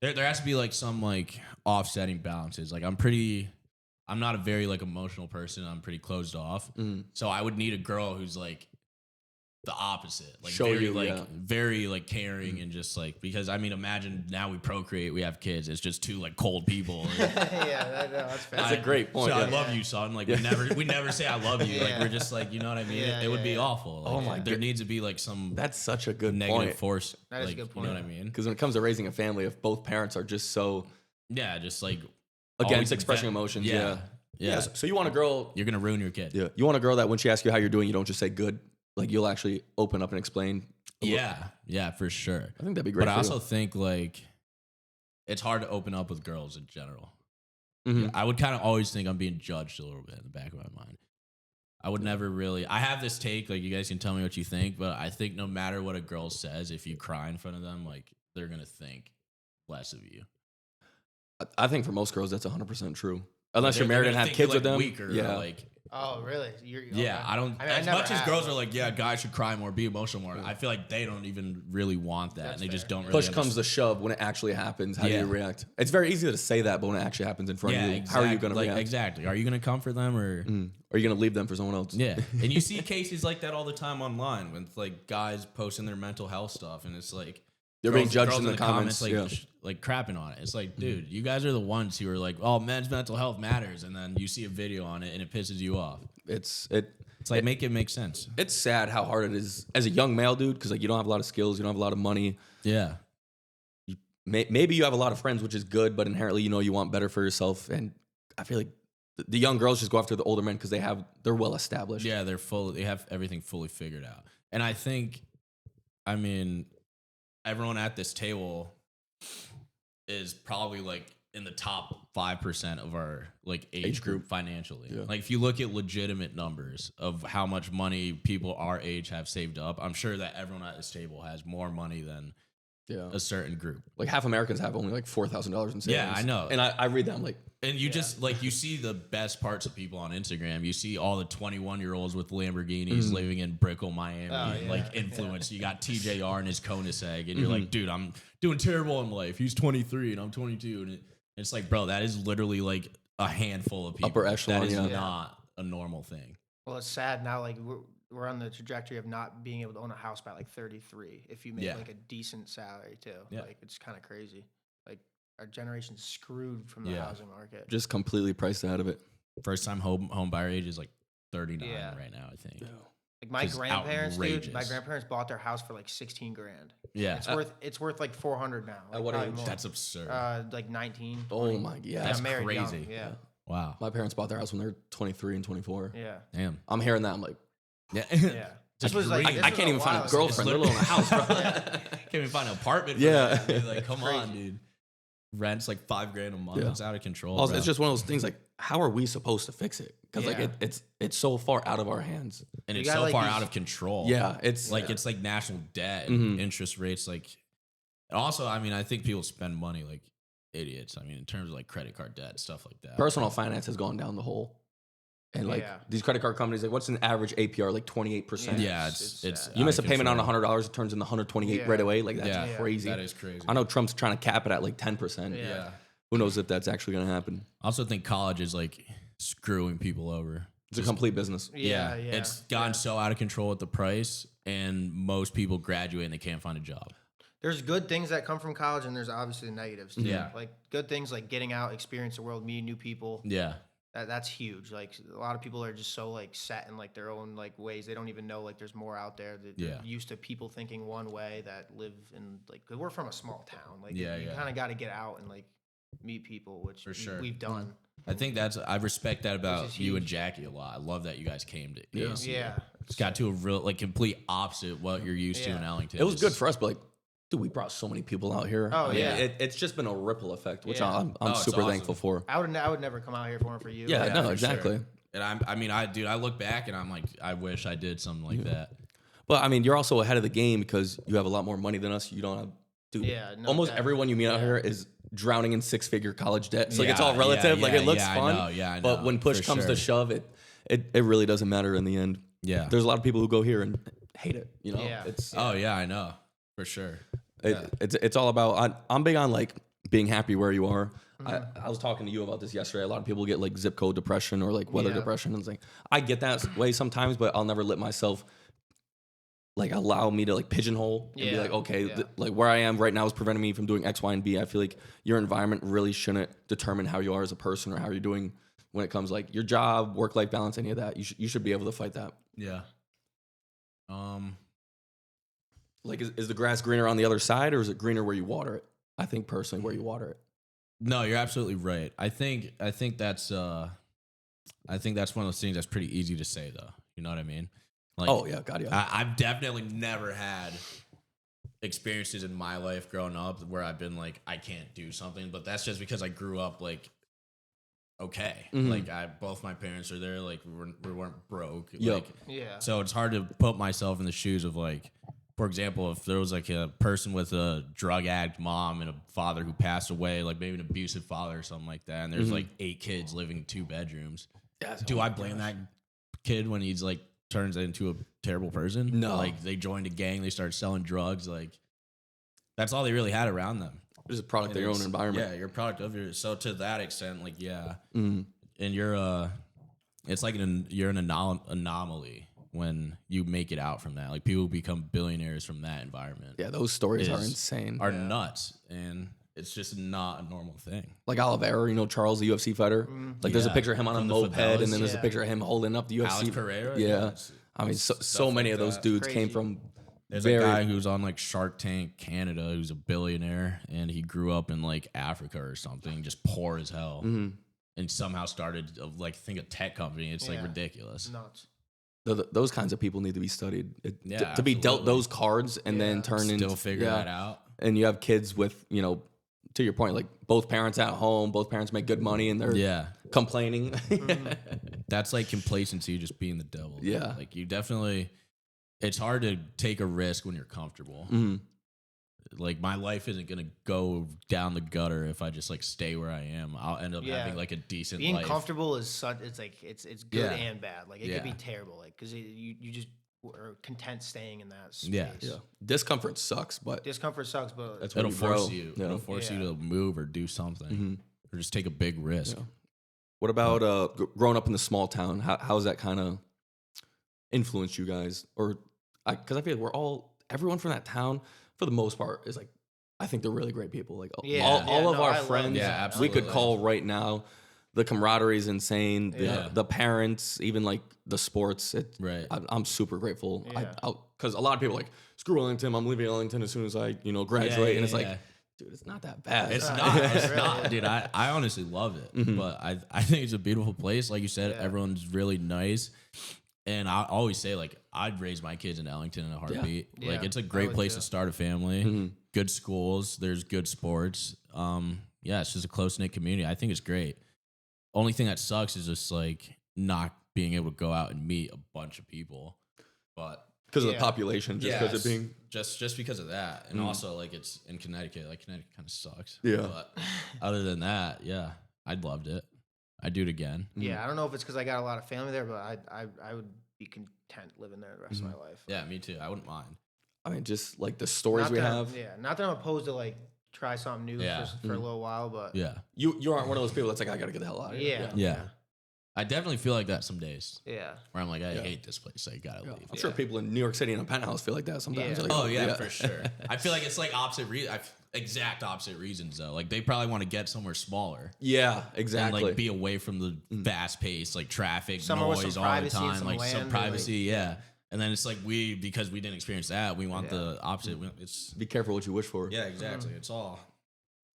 there has to be like some like offsetting balances. Like, I'm not a very like emotional person. I'm pretty closed off. So I would need a girl who's like the opposite, like very like caring and just like, because I mean, imagine now we procreate, we have kids, it's just two like cold people. Yeah, that's fair. That's a great point. So Yeah. I love you, son. Like, we never say I love you. Like, we're just like, you know what I mean? Yeah, it would be awful. Like, Oh my there God. needs to be like some That's such a good negative point. force. That is a like, good point. You know what I mean? Because when it comes to raising a family, if both parents are just so Yeah, just like against always expressing vent- emotions, Yeah. So you want a girl? You're gonna ruin your kid. Yeah, you want a girl that when she asks you how you're doing, you don't just say good. Like, you'll actually open up and explain. Yeah, for sure. I think that'd be great. But I for also you. think like it's hard to open up with girls in general. Mhm. I would kind of always think I'm being judged a little bit in the back of my mind. I would never really. I have this take, like, you guys can tell me what you think, but I think no matter what a girl says, if you cry in front of them, like, they're gonna think less of you. I think for most girls that's 100% true. Like, Unless you're they're married and gonna have think kids you're, with them. weaker, Yeah. or like, Oh, really? yeah, Okay. I don't. I mean, I as never much as have, girls but- are like, yeah, guys should cry more, be emotional more. I feel like they don't even really want that, That's and they just fair. don't really. Push comes to shove when it actually happens. How do Yeah. you react? It's very easy to say that, but when it actually happens in front Yeah, of you, exactly. how are you going to like, react? Exactly. Are you going to comfort them or? Are you going to leave them for someone else? Yeah, and you see cases like that all the time online with like guys posting their mental health stuff, and it's like They're being girls judged in the comments. like Yeah. like crapping on it. It's like, dude, you guys are the ones who are like, oh, men's mental health matters, and then you see a video on it and it pisses you off. It's like make it make sense. it's sad how hard it is as a young male dude because like you don't have a lot of skills, you don't have a lot of money. Yeah, Maybe you have a lot of friends, which is good, but inherently you want better for yourself. And I feel like the young girls just go after the older men because they're well established. yeah, they have everything fully figured out, and I think, I mean, everyone at this table is probably like in the top 5% of our like age group financially. Yeah. Like if you look at legitimate numbers of how much money people our age have saved up, I'm sure that everyone at this table has more money than a certain group. Like half Americans have only like $4,000 in savings. Yeah, I know. And I read that, I'm like, And you just like you see the best parts of people on Instagram. You see all the 21-year-olds with Lamborghinis living in Brickell, Miami, and like influence. You got TJR and his Koenigsegg, and you're like, dude, I'm doing terrible in life. He's 23 and I'm 22, and it's like, bro, that is literally like a handful of people. Upper echelon, That is yeah. not a normal thing. Well, it's sad now. Like we're on the trajectory of not being able to own a house by like 33 if you make Yeah. like a decent salary too. Yeah. Like it's kind of crazy. Like our generation's screwed from the Yeah. housing market. just completely priced out of it. First time home buyer age is like 39 Yeah. right now, I think. Like my Just grandparents, dude. My outrageous. grandparents bought their house for like 16 grand. Yeah, It's worth like 400 now. Like, what probably age? more. that's absurd. like 19. Oh 20. my, yeah. I That's got married young, crazy. Yeah. Wow. My parents bought their house when they were 23 and 24. Yeah. Damn. I'm hearing that. I'm like, Yeah. Yeah. Just This was like greed. this I was can't even find while a ago. girlfriend, let alone a house, bro. Can't even find an apartment. For Yeah. that, dude. Like, come on, Crazy. dude. Rent's like $5,000 a month. Yeah. It's out of control. Also, bro. it's just one of those things like, how are we supposed to fix it? Because Yeah. like it's so far out of our hands. and You it's got, so like, far these- out of control. Yeah, it's like it's like national debt and Mhm. interest rates. Like, and also, I mean, I think people spend money like idiots. I mean, in terms of like credit card debt, stuff like that. personal finance has gone down the hole. And like Yeah. these credit card companies, like what's an average APR? Like 28%. Yeah, It's it's sad. out You miss a of payment on control. $100, it turns into 128 Yeah. right away. Like that's Yeah. crazy. That is crazy. I know Trump's trying to cap it at like 10%. Yeah. Who knows if that's actually going to happen? I also think college is like screwing people over. It's a complete business. Yeah. It's gotten so out of control with the price, and most people graduate and they can't find a job. There's good things that come from college, and there's obviously negatives too. Yeah. Like good things like getting out, experience the world, meeting new people. Yeah. That's huge. Like a lot of people are just so like set in like their own like ways. They don't even know like there's more out there. They're Yeah. used to people thinking one way that live in like 'cause we're from a small town. Like Yeah, you yeah. kind of got to get out and like meet people, which For sure. we've done. I think I respect that about is you and huge. Jackie a lot. I love that you guys came to Yeah. ASU. Yeah. It's got to a real, like, complete opposite what you're used to Yeah. in Ellington. It was Just- good for us, but like, dude, we brought so many people out here. Oh, I mean, yeah. It's just been a ripple effect, which Yeah. I'm Oh, it's super awesome. thankful for. I would never come out here for you. Yeah, no, for exactly. sure. And I look back and I'm like, I wish I did something like that. But I mean, you're also ahead of the game because you have a lot more money than us. You don't have, dude. Yeah, no almost doubt. everyone you meet out Yeah. here is drowning in 6-figure college debt. So like it's Yeah, all relative. yeah, like it looks yeah, I fun. know, yeah, I But know, when push for comes sure. to shove, it really doesn't matter in the end. Yeah. There's a lot of people who go here and hate it. You know, Yeah. it's Oh yeah, I know for sure. it's all about. I'm big on like being happy where you are. I was talking to you about this yesterday. A lot of people get like zip code depression or like weather Yeah. depression. And it's like I get that way sometimes, but I'll never let myself like allow me to like pigeonhole and be Yeah. like, okay, Yeah. like where I am right now is preventing me from doing X, Y, and B. I feel like your environment really shouldn't determine how you are as a person or how you're doing when it comes like your job, work life balance, any of that. You should be able to fight that. Yeah. Like, is the grass greener on the other side or is it greener where you water it? I think personally where you water it. No, you're absolutely right. I think that's one of those things that's pretty easy to say though. You know what I mean? Like, Oh yeah, God yeah. I've definitely never had experiences in my life growing up where I've been like, I can't do something, but that's just because I grew up like okay. Mhm. Like both my parents are there. Like we weren't broke. Yep. Like, Yeah. so it's hard to put myself in the shoes of like, for example, if there was like a person with a drug addict mom and a father who passed away, like maybe an abusive father or something like that, and there's like 8 kids living in 2 bedrooms. Do I blame that kid when he's like turns into a terrible person? No. Like they joined a gang, they started selling drugs. Like that's all they really had around them. It's a product of your own environment. Yeah, you're a product of your. So to that extent, like yeah, Mhm. and you're it's like you're an anomaly when you make it out from that. Like people become billionaires from that environment. Yeah, those stories are insane. Are nuts, and it's just not a normal thing. Like Oliveira, you know, Charles, the UFC fighter. Like there's a Yeah, picture of him on a from the moped, favelas. and then there's a Yeah. picture of him holding up the UFC. Alex Pereira. Yeah. it's- I mean, so stuff many like of those that. dudes came Crazy. from There's very. a guy who's on like Shark Tank Canada who's a billionaire, and he grew up in like Africa or something, just poor as hell, Mhm. and somehow started like I think a tech company. It's like Yeah. ridiculous. Nuts. Those kinds of people need to be studied. Yeah, to be dealt absolutely. those cards and then Yeah. turn into Still figure that out. And you have kids with, you know, to your point, like both parents at home, both parents make good money, and they're Yeah, complaining. that's like complacency, just being the devil. Yeah. like you definitely. It's hard to take a risk when you're comfortable. Mhm. Like my life isn't gonna go down the gutter if I just like stay where I am. I'll end up Yeah. having like a decent Being life. comfortable is such. It's like it's good Yeah. and bad. Like it Yeah. could be terrible. Like because you just are content staying in that space. Yeah. Yeah. Discomfort sucks, but Discomfort sucks, but that's when It'll you force grow. you. Yeah. It'll force you Yeah. to move or do something, Mhm. or just take a big risk. Yeah. What about growing up in the small town? How's that kind of influenced you guys? Or because I feel like everyone from that town, for the most part, is like, I think they're really great people. Like Yeah. all of No, our I love friends, that. we could Absolutely. call right now. The camaraderie is insane. Yeah. The parents, even like the sports. Right. I'm super grateful. Yeah. Because a lot of people are like, screw Ellington. I'm leaving Ellington as soon as I graduate. And it's like, yeah. dude, it's not that bad. It's Right. not. It's Right. not, dude. I honestly love it, Mhm. but I think it's a beautiful place. Like you said, Yeah. everyone's really nice, and I always say like I'd raise my kids in Ellington in a heartbeat. Yeah. Like it's a I great would place too. to start a family. Mhm. Good schools. There's good sports. Yeah, it's just a close knit community. I think it's great. Only thing that sucks is just like not being able to go out and meet a bunch of people, but. Because of the Yeah. population, just because it being. just because of that, and also like it's in Connecticut. Like Connecticut kind of sucks. Yeah. But other than that, yeah, I'd loved it. I'd do it again. yeah, I don't know if it's because I got a lot of family there, but I would be content living there the rest of my life. Yeah, me too. I wouldn't mind. I mean, just like the stories Not we that, have. Yeah, not that I'm opposed to like try something new Yeah. for a little while, but Yeah, You aren't one of those people that's like, I gotta get the hell out of here. yeah, yeah. I definitely feel like that some days yeah. where I'm like, I Yeah. hate this place. I gotta leave. I'm sure people in New York City in a penthouse feel like that sometimes. Yeah. They're like, Oh yeah, for sure. I feel like it's like exact opposite reasons though. Like they probably want to get somewhere smaller. Yeah, And exactly. like be away from the fast paced like traffic Somewhere with noise some all the privacy and time, some like land some and, privacy, yeah. And then it's like because we didn't experience that, we want Yeah. the opposite. It's Be careful what you wish for. yeah, exactly. It's all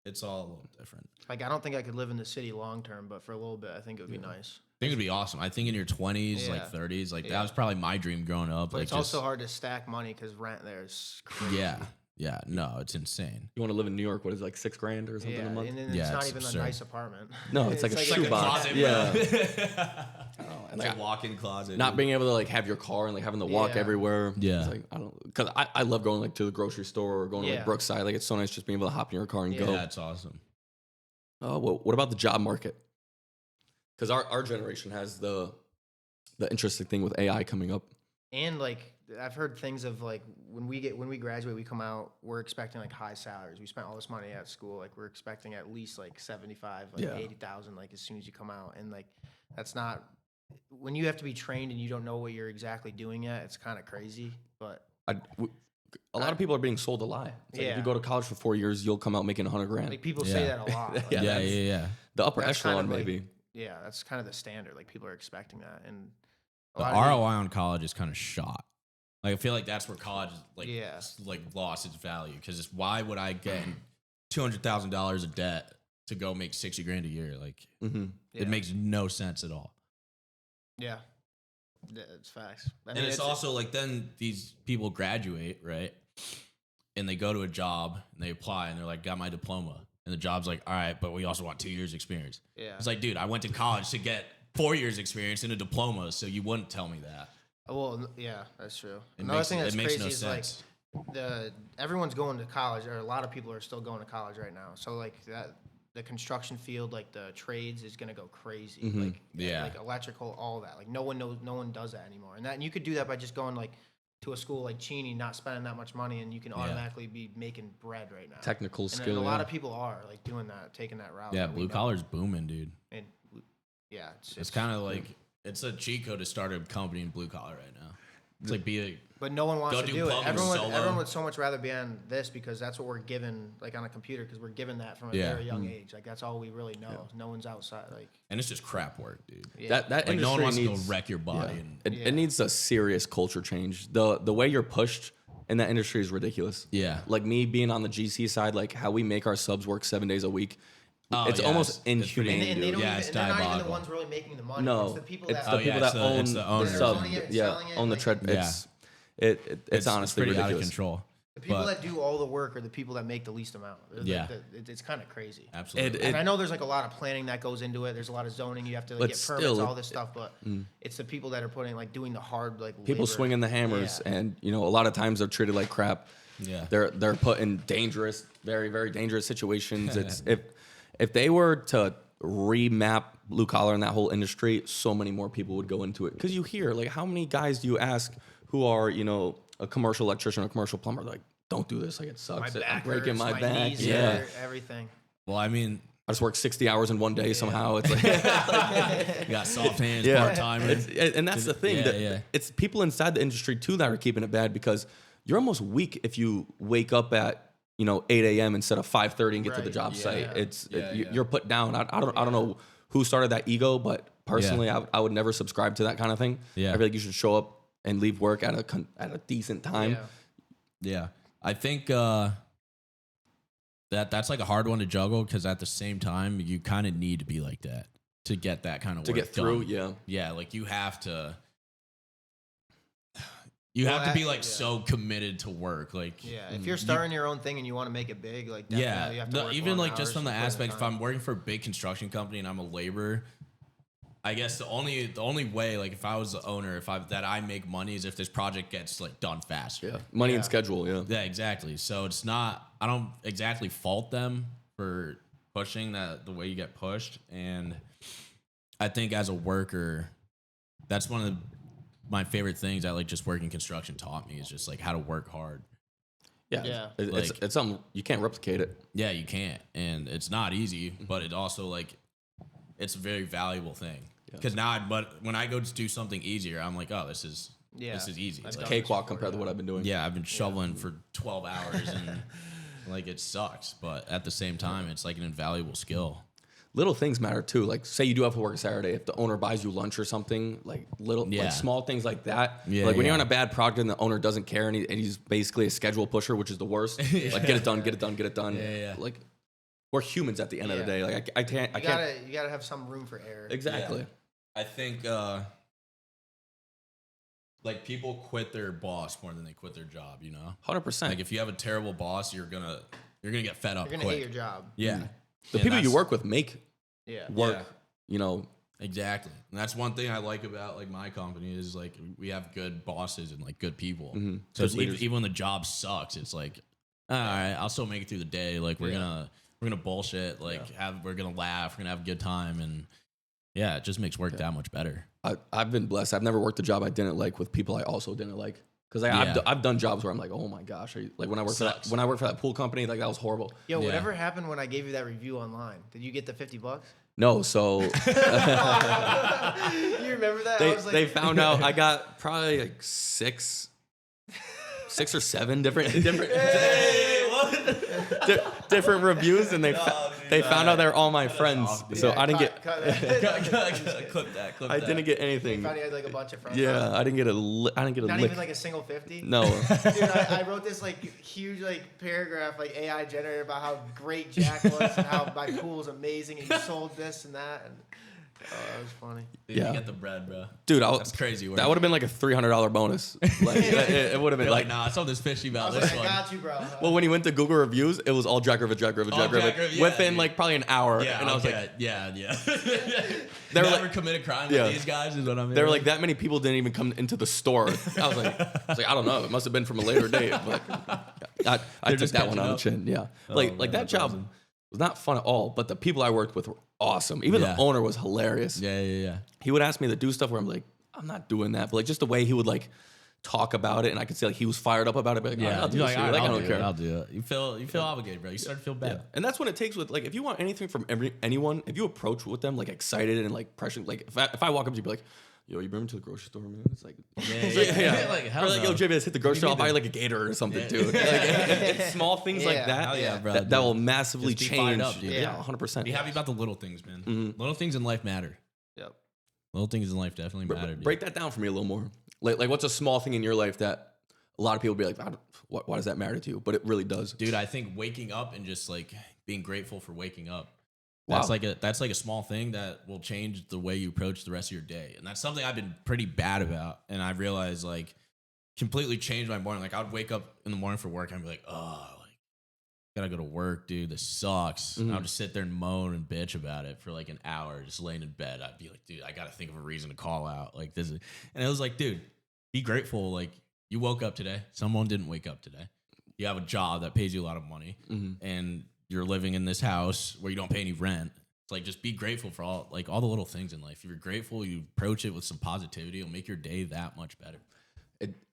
a little different. Like I don't think I could live in the city long term, but for a little bit, I think it would be nice. I think it'd be awesome. I think in your 20s, Yeah. like 30s, like that Yeah. was probably my dream growing up. But like it's also hard to stack money because rent there is crazy. yeah, no, it's insane. You want to live in New York? What is it, like $6,000 or something Yeah, a month? and then Yeah, it's not it's even absurd. a nice apartment. No, it's like a shoebox. closet, Yeah. bro. And It's like, a walk-in closet. not being able to like have your car and like having to walk Yeah. everywhere. Yeah. It's like I don't because I love going like to the grocery store or going to like Yeah. Brookside. Like it's so nice just being able to hop in your car and Yeah. go. Yeah, it's awesome. What about the job market? Because our generation has the interesting thing with AI coming up. And like I've heard things of like when we graduate, we come out, we're expecting like high salaries. We spent all this money at school, like we're expecting at least like 75, like Yeah. 80,000, like as soon as you come out. And like that's not when you have to be trained and you don't know what you're exactly doing yet. It's kind of crazy, but A lot of people are being sold a lie. It's like if Yeah. you go to college for 4 years, you'll come out making $100,000. like people Yeah. say that a lot. Like, Yeah, Yeah. The upper that's kind echelon, of like- maybe. yeah, that's kind of the standard. Like people are expecting that, and a The lot of ROI on college is kind of shot. Like I feel like that's where college like Yeah. like lost its value because why would I get in $200,000 of debt to go make $60,000 a year? Like Mm-hmm. yeah. it makes no sense at all. yeah, it's facts. I And it's also like then these people graduate, right? And they go to a job and they apply and they're like, got my diploma. And the job's like, all right, but we also want 2 years experience. Yeah. It's like, dude, I went to college to get 4 years experience and a diploma, so you wouldn't tell me that. Well, yeah, that's true. It Another makes, thing that's it makes crazy no is sense. like everyone's going to college, or a lot of people are still going to college right now. So like that, the construction field, like the trades, is gonna go crazy. Like Yeah. like electrical, all that. Like no one does that anymore. And you could do that by just going like to a school like Cheney, not spending that much money, and you can automatically be making bread right now. Technical and skill. a lot yeah. of people are like doing that, taking that route. Yeah, that we blue know. collar's booming, dude. And yeah, It's kind of like it's a cheat code to start a company in blue collar right now. It's like but no one wants Go to do do it. plumbing solo. Everyone would so much rather be on this because that's what we're given, like on a computer, because we're given that from a very young age. Like that's all we really know. No one's outside. Like, and it's just crap work, dude. yeah. That Like no one industry wants needs, to go wreck your body. And It needs a serious culture change. The way you're pushed in that industry is ridiculous. Yeah. Like me being on the GC side, like how we make our subs work 7 days a week. It's almost it's pretty- inhumane. and they don't Yeah, even, it's and they're not even the diabolical. ones really making the money. No, It's the people it's that the Oh, people yeah, that it's the owners. sub, Owning it and yeah, selling it, own the like- tread. Yeah. It's honestly pretty ridiculous. out of control. the people but- that do all the work are the people that make the least amount. They're Yeah. it's kind of crazy. Absolutely. And I know there's like a lot of planning that goes into it. There's a lot of zoning. You have to like, But get permits, still, all this stuff. But it's the people that are putting like doing the hard like People labor. swinging the hammers, Yeah. and a lot of times they're treated like crap. Yeah. They're put in dangerous, very very dangerous situations. It's if they were to remap blue collar in that whole industry, so many more people would go into it. Because you hear like how many guys do you ask who are a commercial electrician or a commercial plumber, like, don't do this, like it My sucks, I'm back breaking hurts, my back. knees Yeah, hurt, everything. Well, I mean, I just work 60 hours in one day somehow. It's like you got soft hands, Yeah. part timer. and that's the thing. Yeah, that yeah. It's people inside the industry too that are keeping it bad, because you're almost weak if you wake up at 8 a.m. instead of 5:30 and get to the Right, job yeah. site. Yeah, yeah. You're put down. I don't know who started that ego, but personally, I would never subscribe to that kind of thing. Yeah. I feel like you should show up and leave work at a decent time. Yeah. Yeah, I think that's like a hard one to juggle, because at the same time you kind of need to be like that to get that kind of To work get through, done. yeah. Yeah, like you have to Well, be that- like yeah. so committed to work. Like Yeah, if you're starting your own thing and you want to make it big, like definitely yeah, you have to work even long like just hours from the and put in aspect, if time. I'm working for a big construction company and I'm a laborer, I guess the only way, like if I was the owner, that I make money is if this project gets like done faster. Yeah, money and Yeah. schedule. Yeah, Yeah, exactly. So it's not, I don't exactly fault them for pushing the way you get pushed. And I think as a worker, that's one of my favorite things that like just working construction taught me, is just like how to work hard. Yeah. It's something you can't replicate it. Yeah, you can't. And it's not easy, but it also like, it's a very valuable thing. Because but when I go to do something easier, I'm like, oh, this is easy. I've It's done like, this Cakewalk before, compared to yeah. what I've been doing. yeah, I've been shoveling for 12 hours and like it sucks, but at the same time, it's like an invaluable skill. Little things matter too. Like, say you do have to work Saturday, if the owner buys you lunch or something, like Yeah. like small things like that. Yeah, like when yeah. you're on a bad project and the owner doesn't care, and he's basically a schedule pusher, which is the worst. Like, get it done, get it done, get it done. Yeah, yeah. Like, we're humans at the end of the day. Like, I can't. You gotta have some room for error. Exactly. I think like people quit their boss more than they quit their job, 100%. Like if you have a terrible boss, you're gonna get fed up You're gonna quick. hate your job. Yeah. the And people you that's- work with make Yeah. work. Yeah. Exactly. And that's one thing I like about like my company is like we have good bosses and like good people. So Good it's leaders. even when the job sucks, it's like, all right, I'll still make it through the day. Like we're gonna bullshit, like we're gonna laugh, we're gonna have a good time, and yeah, it just makes work that much better. I've been blessed. I've never worked a job I didn't like with people I also didn't like. Because I've done jobs where I'm like, oh my gosh, like when I worked Sucks. for that pool company, like that was horrible. Yo, Yeah. whatever happened when I gave you that review online? Did you get the $50? No, so You remember that? I was like, they found out I got probably like six or seven different different reviews, and they found out they're all my friends. off, dude. So yeah, I didn't get cut that. Clip that. I didn't get anything. Found you had like a bunch of friends. Yeah, I didn't get a Not lick. even like a single 50. No. Dude, I wrote this like huge like paragraph like AI generated about how great Jack was and how my pool was amazing and you sold this and that, and Oh, that was funny. Dude, Yeah. you get the bread, bro. Dude, That's crazy work. that would have been like a $300 bonus. Like it would have been You're like, like, nah, something's fishy I about was this like, I one. got you, bro. well, when he went to Google reviews, it was all Jack Rivet, Jack Rivet, yeah, within dude. like probably an hour. Yeah, And I was like, yeah. They were Never like- commit a crime Yeah. with these guys is what I mean. they were like, that many people didn't even come into the store. I was like, I don't know. It must have been from a later date. But I took just that one catching on the up. chin. Yeah. Oh, Like man, that that's job awesome. was not fun at all, but the people I worked with were awesome. Even Yeah. the owner was hilarious. Yeah. He would ask me to do stuff where I'm like, I'm not doing that. But like just the way he would like talk about it, and I could see like he was fired up about it. But like, Yeah, I'll do you're this like, for you. all right, Like, I don't care. I'll do it. You feel obligated, bro. You start to feel bad. Yeah. And that's what it takes with like if you want anything from anyone, if you approach with them like excited and like pressuring, like if I walk up to you be like, yo, you bring me to the grocery store, man? It's like Yeah. Like, hell or like, no. yo, JB, let's hit the grocery store. I'll need buy to- you like a gator or something, Yeah. dude. Like, it's small things like Yeah. that. Hell yeah, bro, that dude. will massively Just be fired change. up, dude. Yeah, Yeah. 100%. Be happy about the little things, man. Mhm. Little things in life matter. Yep. Little things in life definitely matter. dude. Break that down for me a little more. Like what's a small thing in your life that a lot of people be like, why does that matter to you? But it really does. Dude, I think waking up and just like being grateful for waking up. Wow. That's like a small thing that will change the way you approach the rest of your day. And that's something I've been pretty bad about. And I realized like completely changed my morning. Like I would wake up in the morning for work and I'd be like, oh, like gotta go to work, dude. This sucks. And I'll just sit there and moan and bitch about it for like an hour, just laying in bed. I'd be like, dude, I gotta think of a reason to call out. Like this is, and it was like, dude, be grateful. Like you woke up today. Someone didn't wake up today. You have a job that pays you a lot of money, and you're living in this house where you don't pay any rent. It's like just be grateful for all the little things in life. If you're grateful, you approach it with some positivity. It'll make your day that much better.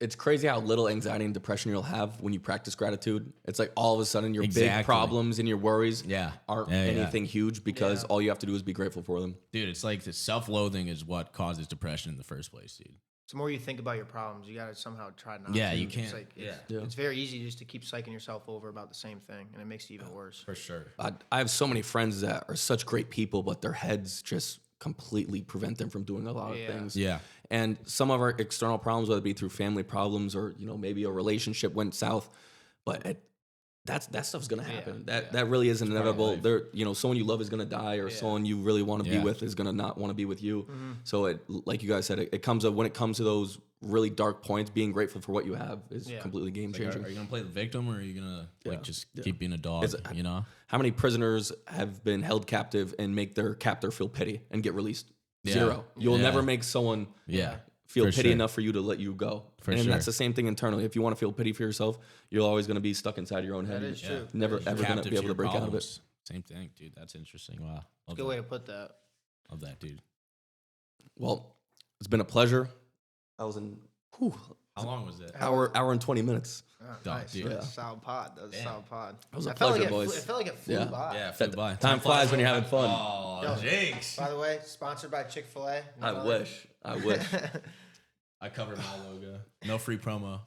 It's crazy how little anxiety and depression you'll have when you practice gratitude. It's like all of a sudden your big Exactly. problems and your worries Yeah. aren't Yeah, yeah. anything huge because Yeah. all you have to do is be grateful for them. Dude, it's like the self-loathing is what causes depression in the first place, dude. The more you think about your problems, you gotta somehow try not Yeah, to. you It's can't- like, yeah. It's very easy just to keep psyching yourself over about the same thing, and it makes it even worse. For sure. I have so many friends that are such great people, but their heads just completely prevent them from doing a lot of Yeah. things. Yeah. And some of our external problems, whether it be through family problems or maybe a relationship went south, but that stuff's gonna happen. That really is inevitable. life. There, someone you love is gonna die, or someone you really want to be Yeah. with is gonna not want to be with you. So it, like you guys said, it comes up when it comes to those really dark points. Being grateful for what you have is Yeah. completely game Like, are changing. you gonna play the victim or are you gonna like just Yeah. keep being a dog? It's- How many prisoners have been held captive and make their captor feel pity and get released? Yeah. Zero. You'll Yeah. never make someone Yeah. feel For pity sure. enough for you to let you go. For and sure. that's the same thing internally. If you want to feel pity for yourself, you're always going to be stuck inside your own head. That is You're true. never That is ever going to be able to break out of it. Same thing, dude. That's interesting. Wow. Love Good way that. to put that. Love that, dude. Well, it's been a pleasure. I was in How long was it? hour and 20 minutes. Oh, Dog, nice. dude. That's a solid pod. That was a Damn. solid pod. It was a I felt pleasure, like boys. It felt like it flew Yeah. by. Yeah, flew by. Time flies when you're having fun. Oh, Yo. Jinx. By the way, sponsored by Chick-fil-A. I wish. I covered my logo. No free promo.